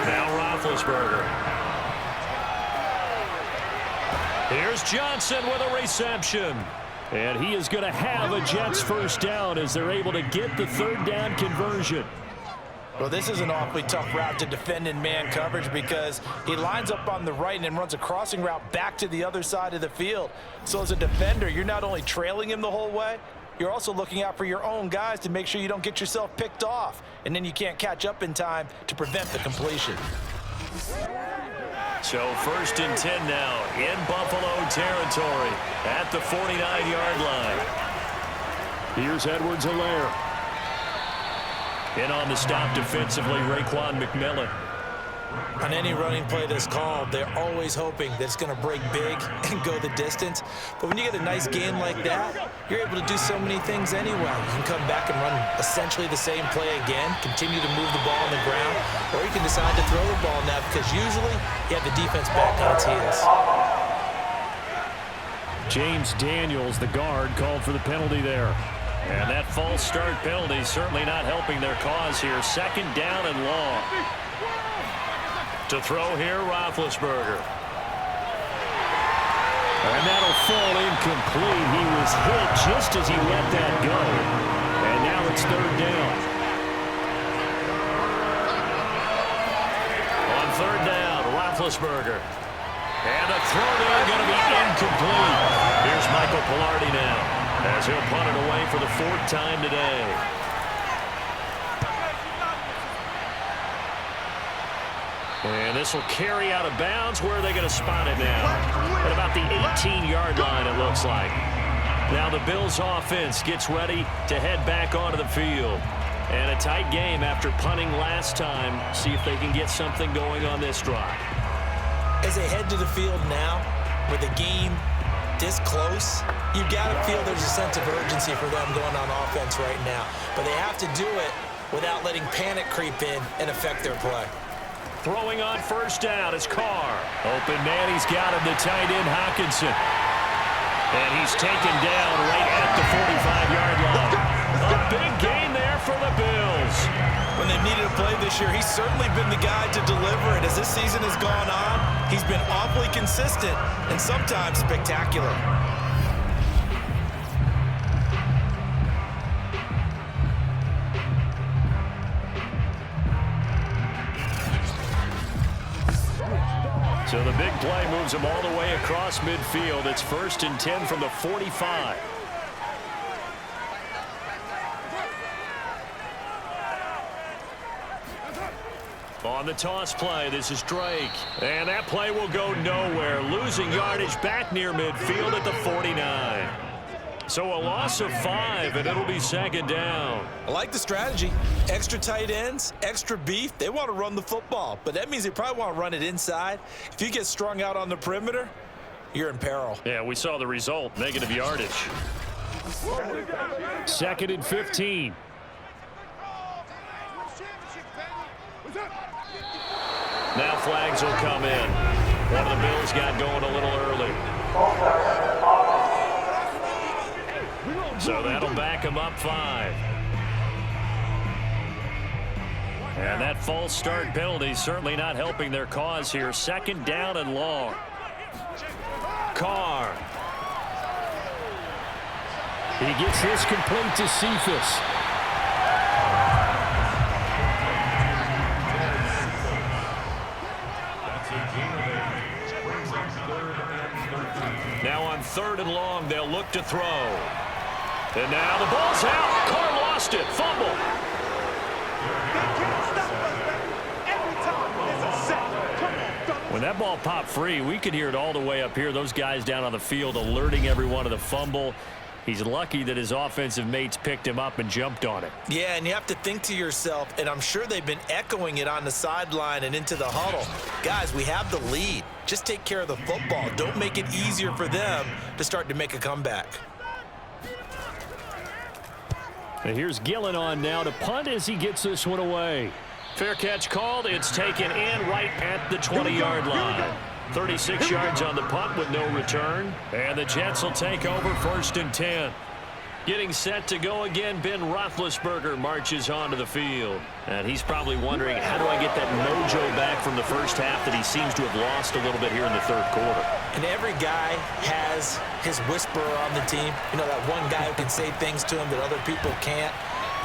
Speaker 2: Now Roethlisberger. Here's Johnson with a reception. And he is going to have a Jets first down as they're able to get the 3rd down conversion.
Speaker 3: Well, this is an awfully tough route to defend in man coverage because he lines up on the right and then runs a crossing route back to the other side of the field. So as a defender, you're not only trailing him the whole way, you're also looking out for your own guys to make sure you don't get yourself picked off. And then you can't catch up in time to prevent the completion.
Speaker 2: So 1st and 10 now in Buffalo territory at the 49-yard line. Here's Edwards-Helaire. In on the stop defensively, Raekwon McMillan.
Speaker 3: On any running play that's called, they're always hoping that it's going to break big and go the distance. But when you get a nice gain like that, you're able to do so many things anyway. You can come back and run essentially the same play again, continue to move the ball on the ground, or you can decide to throw the ball now because usually you have the defense back on its heels.
Speaker 2: James Daniels, the guard, called for the penalty there. And that false start penalty certainly not helping their cause here. 2nd down and long. To throw here, Roethlisberger. And that'll fall incomplete. He was hit just as he let that go. And now it's 3rd down. On 3rd down, Roethlisberger. And the throw there going to be incomplete. Here's Michael Pilardi now, as he'll punt it away for the 4th time today. And this will carry out of bounds. Where are they going to spot it now? At about the 18-yard line, it looks like. Now the Bills offense gets ready to head back onto the field. And a tight game after punting last time. See if they can get something going on this drive.
Speaker 3: As they head to the field now, with the game this close, you've got to feel there's a sense of urgency for them going on offense right now. But they have to do it without letting panic creep in and affect their play.
Speaker 2: Throwing on 1st down is Carr. Open man, he's got him, the tight end Hockenson. And he's taken down right at the 45-yard line. A big gain there for the Bills.
Speaker 3: When they've needed a play this year, he's certainly been the guy to deliver it. As this season has gone on, he's been awfully consistent and sometimes spectacular.
Speaker 2: So the big play moves him all the way across midfield. It's 1st and 10 from the 45. On the toss play, this is Drake. And that play will go nowhere. Losing yardage back near midfield at the 49. So a loss of 5, and it'll be 2nd down.
Speaker 3: I like the strategy. Extra tight ends, extra beef. They want to run the football, but that means they probably want to run it inside. If you get strung out on the perimeter, you're in peril.
Speaker 2: Yeah, we saw the result, negative yardage. 2nd and 15. flags will come in. One of the Bills got going a little early. So that'll back them up 5. And that false start penalty certainly not helping their cause here. 2nd down and long. Carr.
Speaker 4: He gets this complete to Cephas.
Speaker 2: Now on 3rd and long, they'll look to throw. And now the ball's out. Carr lost it. Fumble. When that ball popped free, we could hear it all the way up here. Those guys down on the field alerting everyone of the fumble. He's lucky that his offensive mates picked him up and jumped on it.
Speaker 3: Yeah, and you have to think to yourself, and I'm sure they've been echoing it on the sideline and into the huddle. Guys, we have the lead. Just take care of the football. Don't make it easier for them to start to make a comeback.
Speaker 4: And here's Gillen on now to punt as he gets this one away.
Speaker 2: Fair catch called. It's taken in right at the 20-yard line. 36 yards on the punt with no return. And the Jets will take over 1st and 10. Getting set to go again, Ben Roethlisberger marches onto the field. And he's probably wondering, how do I get that mojo back from the first half that he seems to have lost a little bit here in the 3rd quarter?
Speaker 3: And every guy has his whisperer on the team. You know, that one guy who can say things to him that other people can't.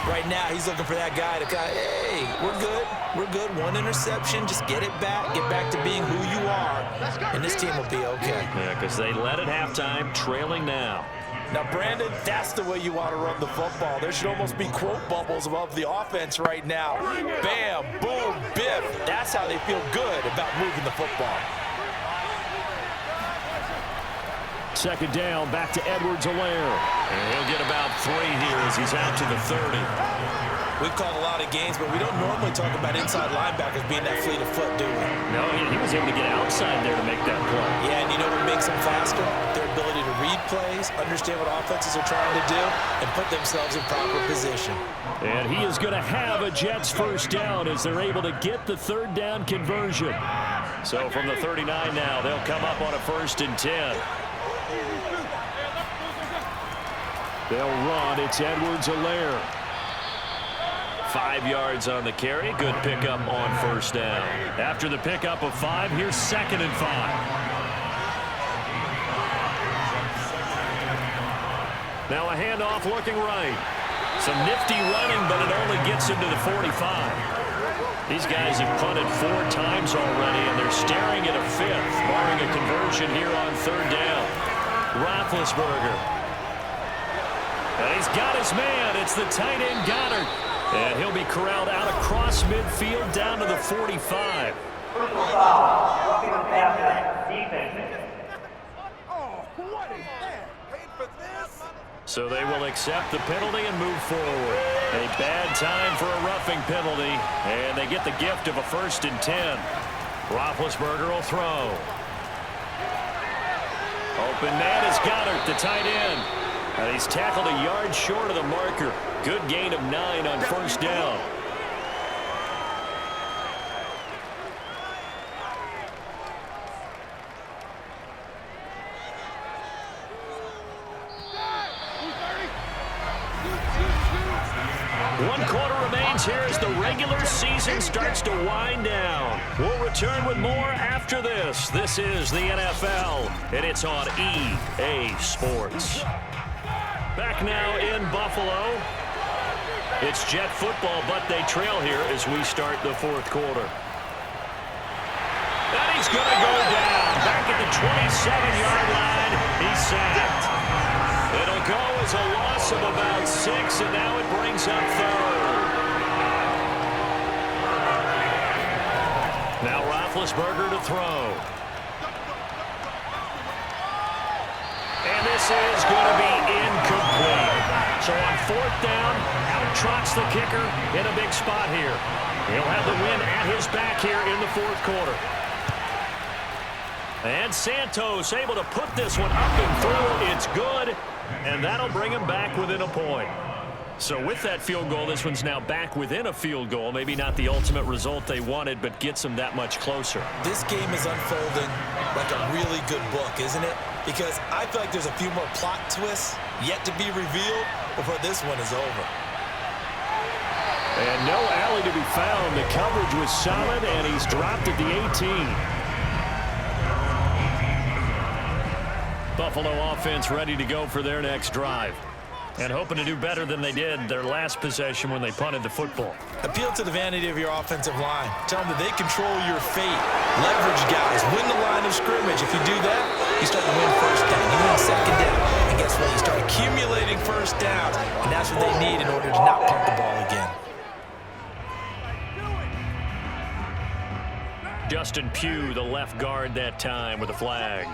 Speaker 3: Right now, he's looking for that guy to kind of, hey, we're good. We're good. 1 interception. Just get it back. Get back to being who you are. And this team will be okay.
Speaker 2: Yeah, because they led at halftime, trailing now.
Speaker 3: Now, Brandon, that's the way you want to run the football. There should almost be quote bubbles above the offense right now. Bam, boom, biff. That's how they feel good about moving the football.
Speaker 4: 2nd down, back to Edwards-Helaire.
Speaker 2: And he'll get about 3 here as he's out to the 30.
Speaker 3: We've called a lot of games, but we don't normally talk about inside linebackers being that fleet of foot, do we?
Speaker 2: No, he was able to get outside there to make that play.
Speaker 3: Yeah, and you know what makes them faster? Their ability to read plays, understand what offenses are trying to do, and put themselves in proper position.
Speaker 4: And he is going to have a Jets 1st down as they're able to get the 3rd down conversion.
Speaker 2: So from the 39 now, they'll come up on a 1st and 10.
Speaker 4: They'll run. It's Edwards-Helaire.
Speaker 2: 5 yards on the carry. Good pickup on 1st down. After the pickup of 5, here's 2nd and 5. Now a handoff looking right. Some nifty running, but it only gets him to the 45. These guys have punted 4 times already, and they're staring at a 5th, barring a conversion here on 3rd down. Roethlisberger. And he's got his man. It's the tight end Goddard. And he'll be corralled out across midfield down to the 45. So they will accept the penalty and move forward. A bad time for a roughing penalty. And they get the gift of a 1st and 10. Roethlisberger will throw. Open man is Goddard, the tight end. And he's tackled a yard short of the marker. Good gain of 9 on 1st down. One quarter remains here as the regular season starts to wind down. We'll return with more after this. This is the NFL, and it's on EA Sports. Back now in Buffalo. It's Jet football, but they trail here as we start the 4th quarter. And he's going to go down. Back at the 27-yard line. He's sacked. It'll go as a loss of about 6, and now it brings up 3rd. Now Roethlisberger to throw. And this is going to be incomplete. So on 4th down, out trots the kicker in a big spot here. He'll have the win at his back here in the 4th quarter. And Santos able to put this one up and through. It's good, and that'll bring him back within a point. So with that field goal, this one's now back within a field goal. Maybe not the ultimate result they wanted, but gets them that much closer.
Speaker 3: This game is unfolding like a really good book, isn't it? Because I feel like there's a few more plot twists yet to be revealed before this one is over.
Speaker 2: And no alley to be found. The coverage was solid, and he's dropped at the 18. Buffalo offense ready to go for their next drive. And hoping to do better than they did their last possession when they punted the football.
Speaker 3: Appeal to the vanity of your offensive line. Tell them that they control your fate. Leverage guys. Win the line of scrimmage. If you do that, you start to win first down. You win second down. And guess what? You start accumulating first downs. And that's what they need in order to not punt the ball again.
Speaker 2: Justin Pugh, the left guard that time with a flag.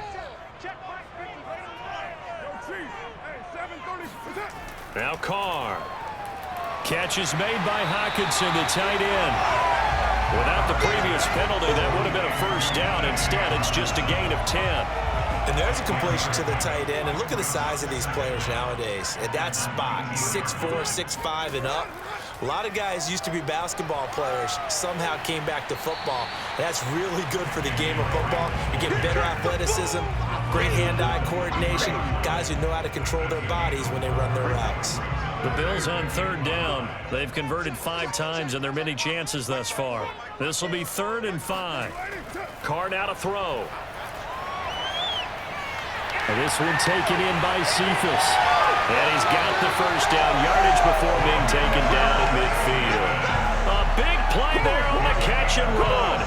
Speaker 2: Now Carr. Catch is made by Hockenson, the tight end. Without the previous penalty, that would have been a first down. Instead, it's just a gain of 10.
Speaker 3: And there's a completion to the tight end. And look at the size of these players nowadays. At that spot, 6'4", 6'5", and up. A lot of guys used to be basketball players, somehow came back to football. That's really good for the game of football. You get better athleticism, great hand-eye coordination, guys who know how to control their bodies when they run their routes.
Speaker 2: The Bills on third down. They've converted 5 times in their many chances thus far. This will be 3rd and 5. Carr now to throw. And this one taken in by Cephas. And he's got the first down yardage before being taken down at midfield. A big play there on the catch and run.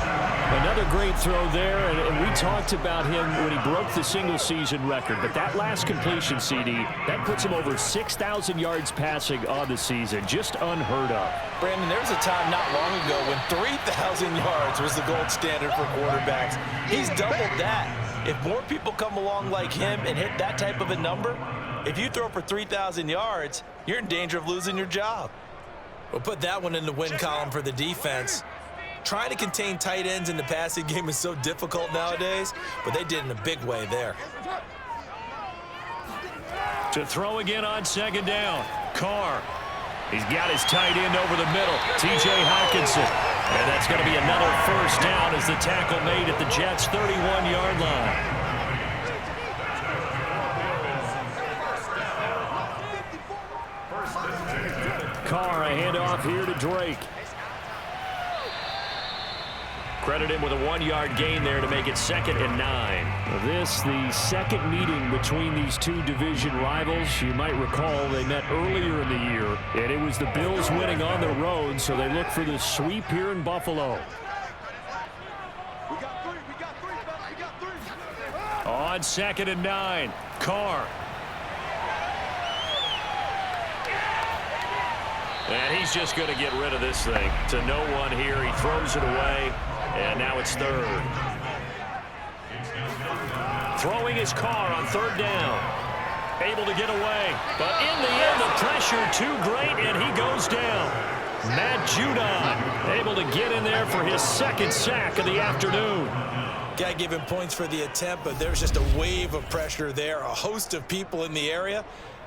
Speaker 2: Another great throw there, and we talked about him when he broke the single-season record. But that last completion, CD, that puts him over 6,000 yards passing on the season. Just unheard of.
Speaker 3: Brandon, there was a time not long ago when 3,000 yards was the gold standard for quarterbacks. He's doubled that. If more people come along like him and hit that type of a number, if you throw for 3,000 yards, you're in danger of losing your job. We'll put that one in the win column for the defense. Trying to contain tight ends in the passing game is so difficult nowadays, but they did in a big way there.
Speaker 2: To throw again on second down. Carr. He's got his tight end over the middle. T.J. Hockenson. And that's going to be another first down as the tackle made at the Jets' 31-yard line. Carr, a handoff here to Drake. Credit him with a 1-yard gain there to make it 2nd and 9. This, the second meeting between these two division rivals. You might recall they met earlier in the year, and it was the Bills winning on the road, so they look for the sweep here in Buffalo. On 2nd and 9, Carr. And he's just going to get rid of this thing to no one here. He throws it away, and now it's 3rd. Throwing his Carr on 3rd down. Able to get away, but in the end, the pressure too great, and he goes down. Matt Judon able to get in there for his 2nd sack of the afternoon.
Speaker 3: Got to give him points for the attempt, but there's just a wave of pressure there. A host of people in the area.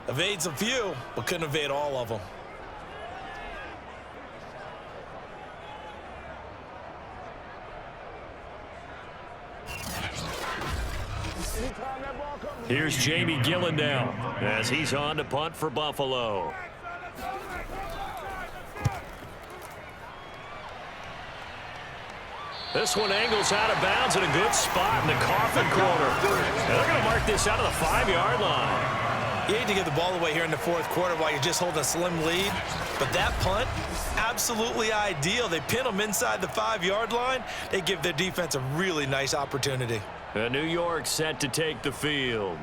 Speaker 3: Evades a few, but couldn't evade all of them.
Speaker 2: Here's Jamie Gillen now as he's on to punt for Buffalo. This one angles out of bounds in a good spot in the coffin corner. And they're going to mark this out of the 5-yard line.
Speaker 3: You hate to give the ball away here in the 4th quarter while you're just holding a slim lead. But that punt, absolutely ideal. They pin them inside the 5-yard line. They give their defense a really nice opportunity.
Speaker 2: New York set to take the field.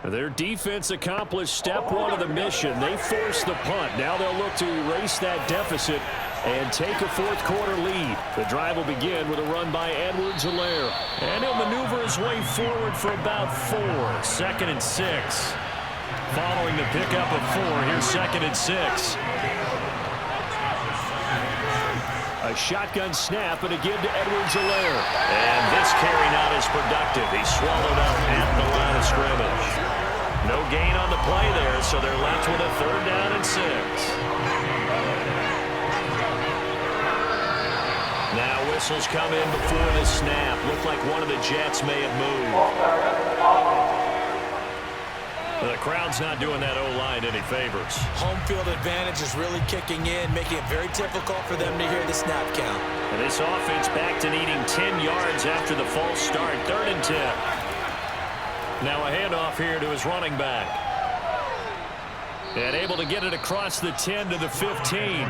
Speaker 2: Their defense accomplished step 1 of the mission. They forced the punt. Now they'll look to erase that deficit and take a 4th quarter lead. The drive will begin with a run by Edwards-Helaire. And he'll maneuver his way forward for about 4. 2nd and 6. Following the pickup of 4, here's 2nd and 6. A shotgun snap and a give to Edwards-Helaire. And this carry not as productive. He's swallowed up at the line of scrimmage. No gain on the play there, so they're left with a 3rd down and 6. Whistles come in before the snap. Looked like one of the Jets may have moved. The crowd's not doing that O-line any favors.
Speaker 3: Home field advantage is really kicking in, making it very difficult for them to hear the snap count.
Speaker 2: And this offense back to needing 10 yards after the false start. 3rd and 10. Now a handoff here to his running back. And able to get it across the 10 to the 15.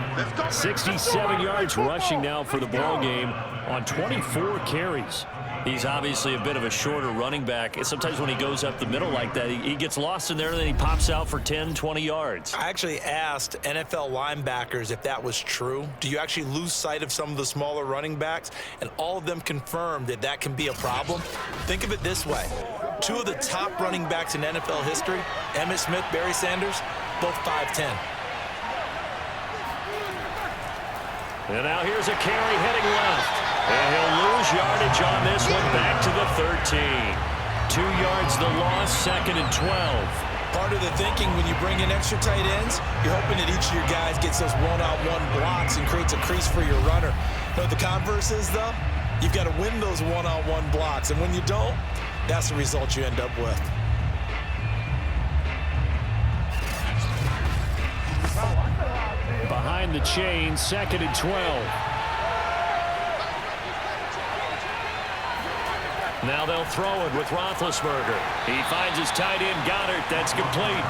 Speaker 2: 67 yards rushing now for the ball game on 24 carries. He's obviously a bit of a shorter running back. Sometimes when he goes up the middle like that, he gets lost in there, and then he pops out for 10, 20 yards.
Speaker 3: I actually asked NFL linebackers if that was true. Do you actually lose sight of some of the smaller running backs? And all of them confirmed that that can be a problem. Think of it this way. 2 of the top running backs in NFL history, Emmitt Smith, Barry Sanders, both 5'10".
Speaker 2: And now here's a carry heading left. And he'll lose yardage on this one back to the 13. 2 yards the loss, 2nd and 12.
Speaker 3: Part of the thinking when you bring in extra tight ends, you're hoping that each of your guys gets those one-on-one blocks and creates a crease for your runner. You know what the converse is, though? You've got to win those one-on-one blocks. And when you don't, that's the result you end up with.
Speaker 2: Behind the chain, 2nd and 12. Now they'll throw it with Roethlisberger. He finds his tight end, Goddard. That's complete.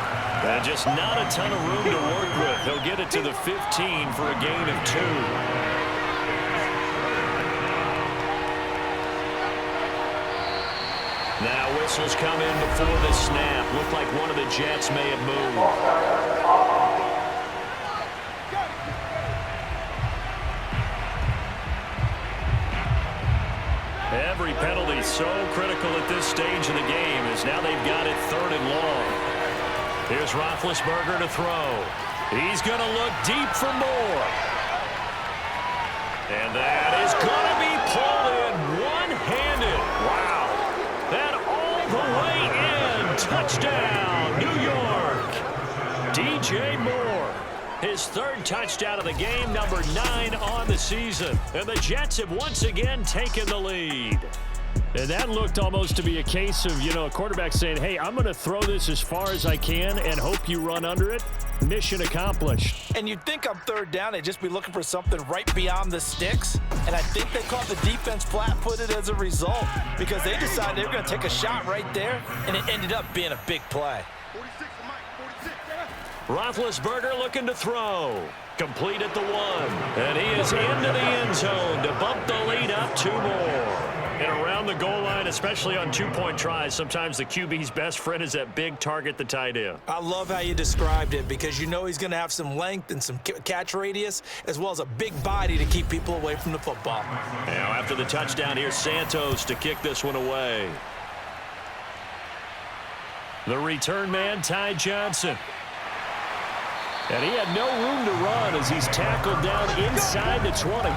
Speaker 2: And just not a ton of room to work with. He'll get it to the 15 for a gain of 2. Now whistles come in before the snap. Looked like one of the Jets may have moved. Every penalty so critical at this stage of the game as now they've got it 3rd and long. Here's Roethlisberger to throw. He's going to look deep for more. And that is going to be pulled in one-handed. Wow. That all the way in. Touchdown, New York. DJ Moore. His 3rd touchdown of the game, number 9 on the season. And the Jets have once again taken the lead. And that looked almost to be a case of, a quarterback saying, hey, I'm going to throw this as far as I can and hope you run under it. Mission accomplished.
Speaker 3: And you'd think on 3rd down, they'd just be looking for something right beyond the sticks. And I think they caught the defense flat-footed as a result because they decided they were going to take a shot right there, and it ended up being a big play.
Speaker 2: Roethlisberger looking to throw. Complete at the 1. And he is into the end zone to bump the lead up 2 more. And around the goal line, especially on 2-point tries, sometimes the QB's best friend is that big target, the tight end.
Speaker 3: I love how you described it because you know he's going to have some length and some catch radius as well as a big body to keep people away from the football.
Speaker 2: Now after the touchdown, here's Santos to kick this one away. The return man, Ty Johnson. And he had no room to run as he's tackled down inside the 20.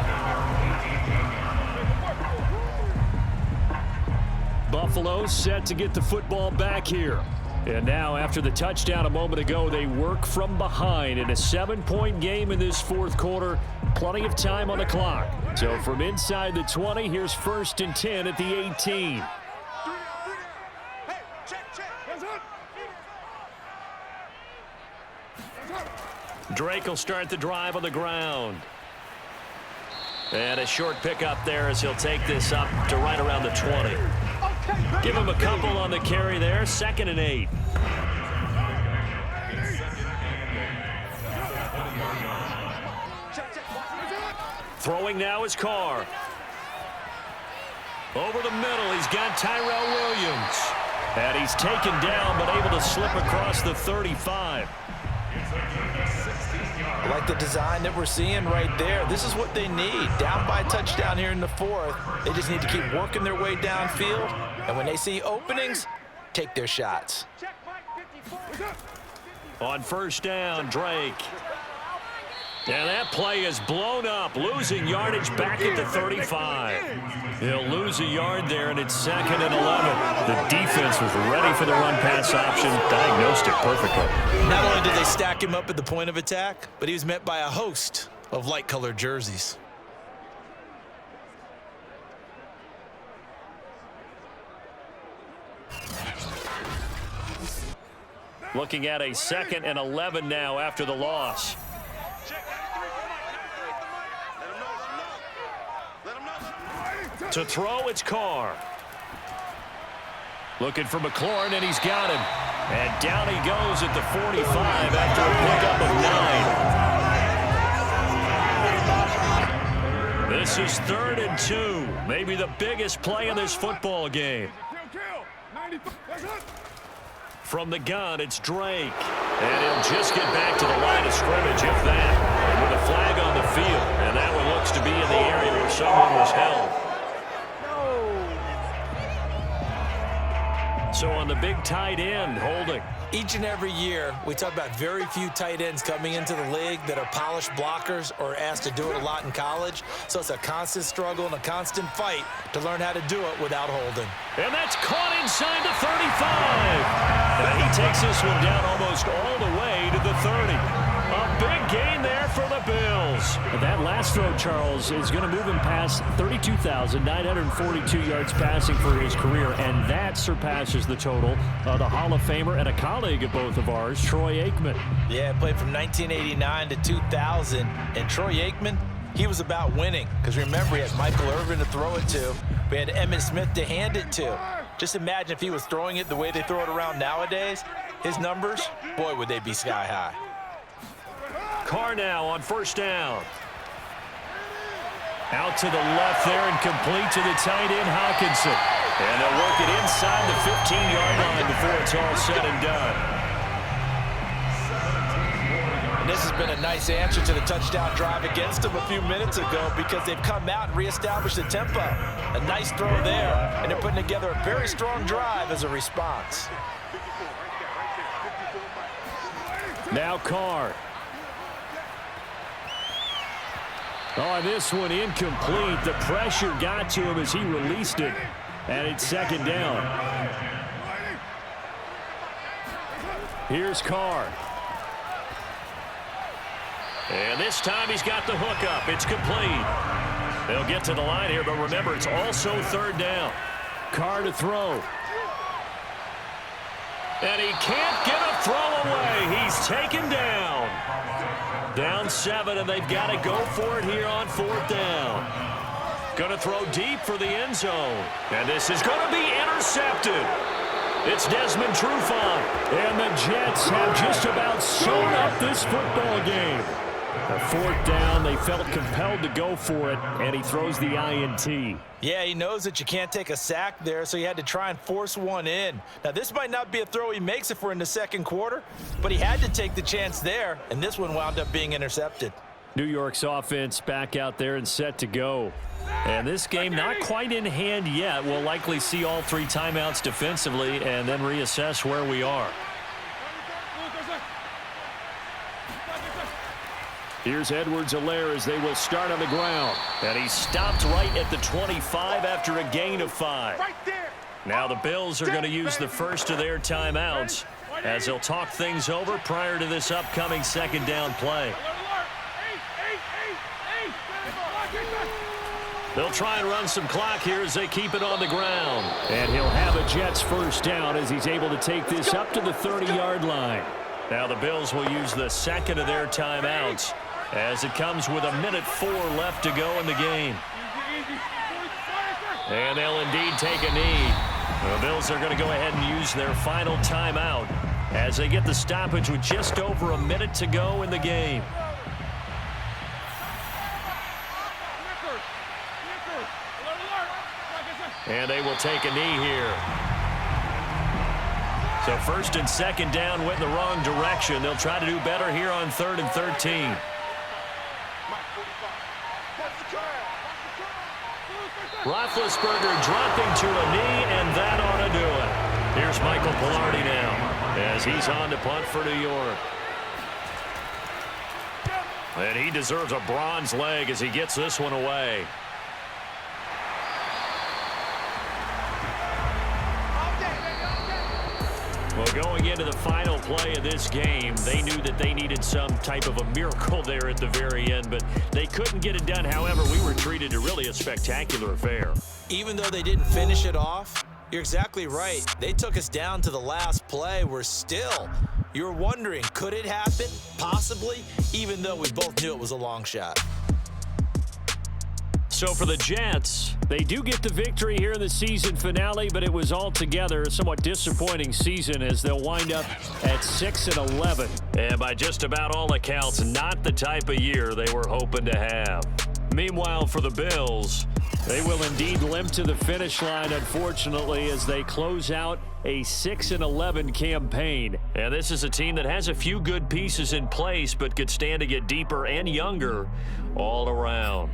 Speaker 2: Buffalo set to get the football back here. And now after the touchdown a moment ago, they work from behind in a 7-point game in this 4th quarter. Plenty of time on the clock. So from inside the 20, here's 1st and 10 at the 18. Drake will start the drive on the ground. And a short pickup there as he'll take this up to right around the 20. Give him a couple on the carry there. 2nd and 8. Throwing now is Carr. Over the middle, he's got Tyrell Williams. And he's taken down, but able to slip across the 35.
Speaker 3: I like the design that we're seeing right there. This is what they need. Down by a touchdown here in the 4th. They just need to keep working their way downfield. And when they see openings, take their shots.
Speaker 2: On 1st down, Drake. And that play is blown up, losing yardage back at the 35. He'll lose a yard there, and it's 2nd and 11. The defense was ready for the run-pass option, diagnosed it perfectly.
Speaker 3: Not only did they stack him up at the point of attack, but he was met by a host of light-colored jerseys.
Speaker 2: Looking at a 2nd and 11 now after the loss. To throw, it's Carr. Looking for McLaurin, and he's got him. And down he goes at the 45 after a pickup of 9. This is 3rd and 2. Maybe the biggest play in this football game. From the gun, it's Drake. And he'll just get back to the line of scrimmage, if that. And with a flag on the field. And that one looks to be in the area where someone was held. So on the big tight end, holding.
Speaker 3: Each and every year, we talk about very few tight ends coming into the league that are polished blockers or asked to do it a lot in college. So it's a constant struggle and a constant fight to learn how to do it without holding.
Speaker 2: And that's caught inside the 35. And he takes this one down almost all the way to the 30. A big gain there for the Bills.
Speaker 4: That last throw, Charles, is going to move him past 32,942 yards passing for his career, and that surpasses the total of the Hall of Famer and a colleague of both of ours, Troy Aikman.
Speaker 3: Yeah, played from 1989 to 2000, and Troy Aikman, he was about winning. Because remember, he had Michael Irvin to throw it to. We had Emmitt Smith to hand it to. Just imagine if he was throwing it the way they throw it around nowadays. His numbers, boy, would they be sky high.
Speaker 2: Carr now on 1st down. Out to the left there and complete to the tight end, Hawkinson. And they'll work it inside the 15-yard line before it's all said and done.
Speaker 3: And this has been a nice answer to the touchdown drive against them a few minutes ago because they've come out and reestablished the tempo. A nice throw there, and they're putting together a very strong drive as a response.
Speaker 2: Now Carr.
Speaker 4: Oh, this one incomplete. The pressure got to him as he released it, and it's 2nd down. Here's Carr.
Speaker 2: And this time he's got the hook up. It's complete. They'll get to the line here, but remember, it's also 3rd down.
Speaker 4: Carr to throw.
Speaker 2: And he can't get a throw away. He's taken down. Down 7, and they've got to go for it here on 4th down. Going to throw deep for the end zone. And this is going to be intercepted. It's Desmond Trufant.
Speaker 4: And the Jets have just about sewn up this football game. A 4th down, they felt compelled to go for it, and he throws the INT.
Speaker 3: Yeah, he knows that you can't take a sack there, so he had to try and force one in. Now, this might not be a throw he makes if we're in the 2nd quarter, but he had to take the chance there, and this one wound up being intercepted.
Speaker 4: New York's offense back out there and set to go. And this game not quite in hand yet. We'll likely see all 3 timeouts defensively and then reassess where we are. Here's Edwards-Helaire as they will start on the ground.
Speaker 2: And he stopped right at the 25 after a gain of 5. Now the Bills are going to use the first of their timeouts as they'll talk things over prior to this upcoming 2nd down play. They'll try and run some clock here as they keep it on the ground.
Speaker 4: And he'll have a Jets 1st down as he's able to take this up to the 30-yard line.
Speaker 2: Now the Bills will use the 2nd of their timeouts as it comes with 1:04 left to go in the game. And they'll indeed take a knee. The Bills are going to go ahead and use their final timeout as they get the stoppage with just over a minute to go in the game. And they will take a knee here. So 1st and 2nd down went in the wrong direction. They'll try to do better here on 3rd and 13. Roethlisberger dropping to a knee, and that ought to do it. Here's Michael Pilardi now as he's on to punt for New York. And he deserves a bronze leg as he gets this one away. Well, going into the final play of this game, they knew that they needed some type of a miracle there at the very end, but they couldn't get it done. However, we were treated to really a spectacular affair.
Speaker 3: Even though they didn't finish it off, you're exactly right. They took us down to the last play. We're still You're wondering, could it happen? Possibly, even though we both knew it was a long shot.
Speaker 2: So for the Jets, they do get the victory here in the season finale, but it was altogether a somewhat disappointing season as they'll wind up at 6-11.
Speaker 4: And by just about all accounts, not the type of year they were hoping to have. Meanwhile, for the Bills,
Speaker 2: they will indeed limp to the finish line, unfortunately, as they close out a 6-11 campaign.
Speaker 4: and this is a team that has a few good pieces in place, but could stand to get deeper and younger all around.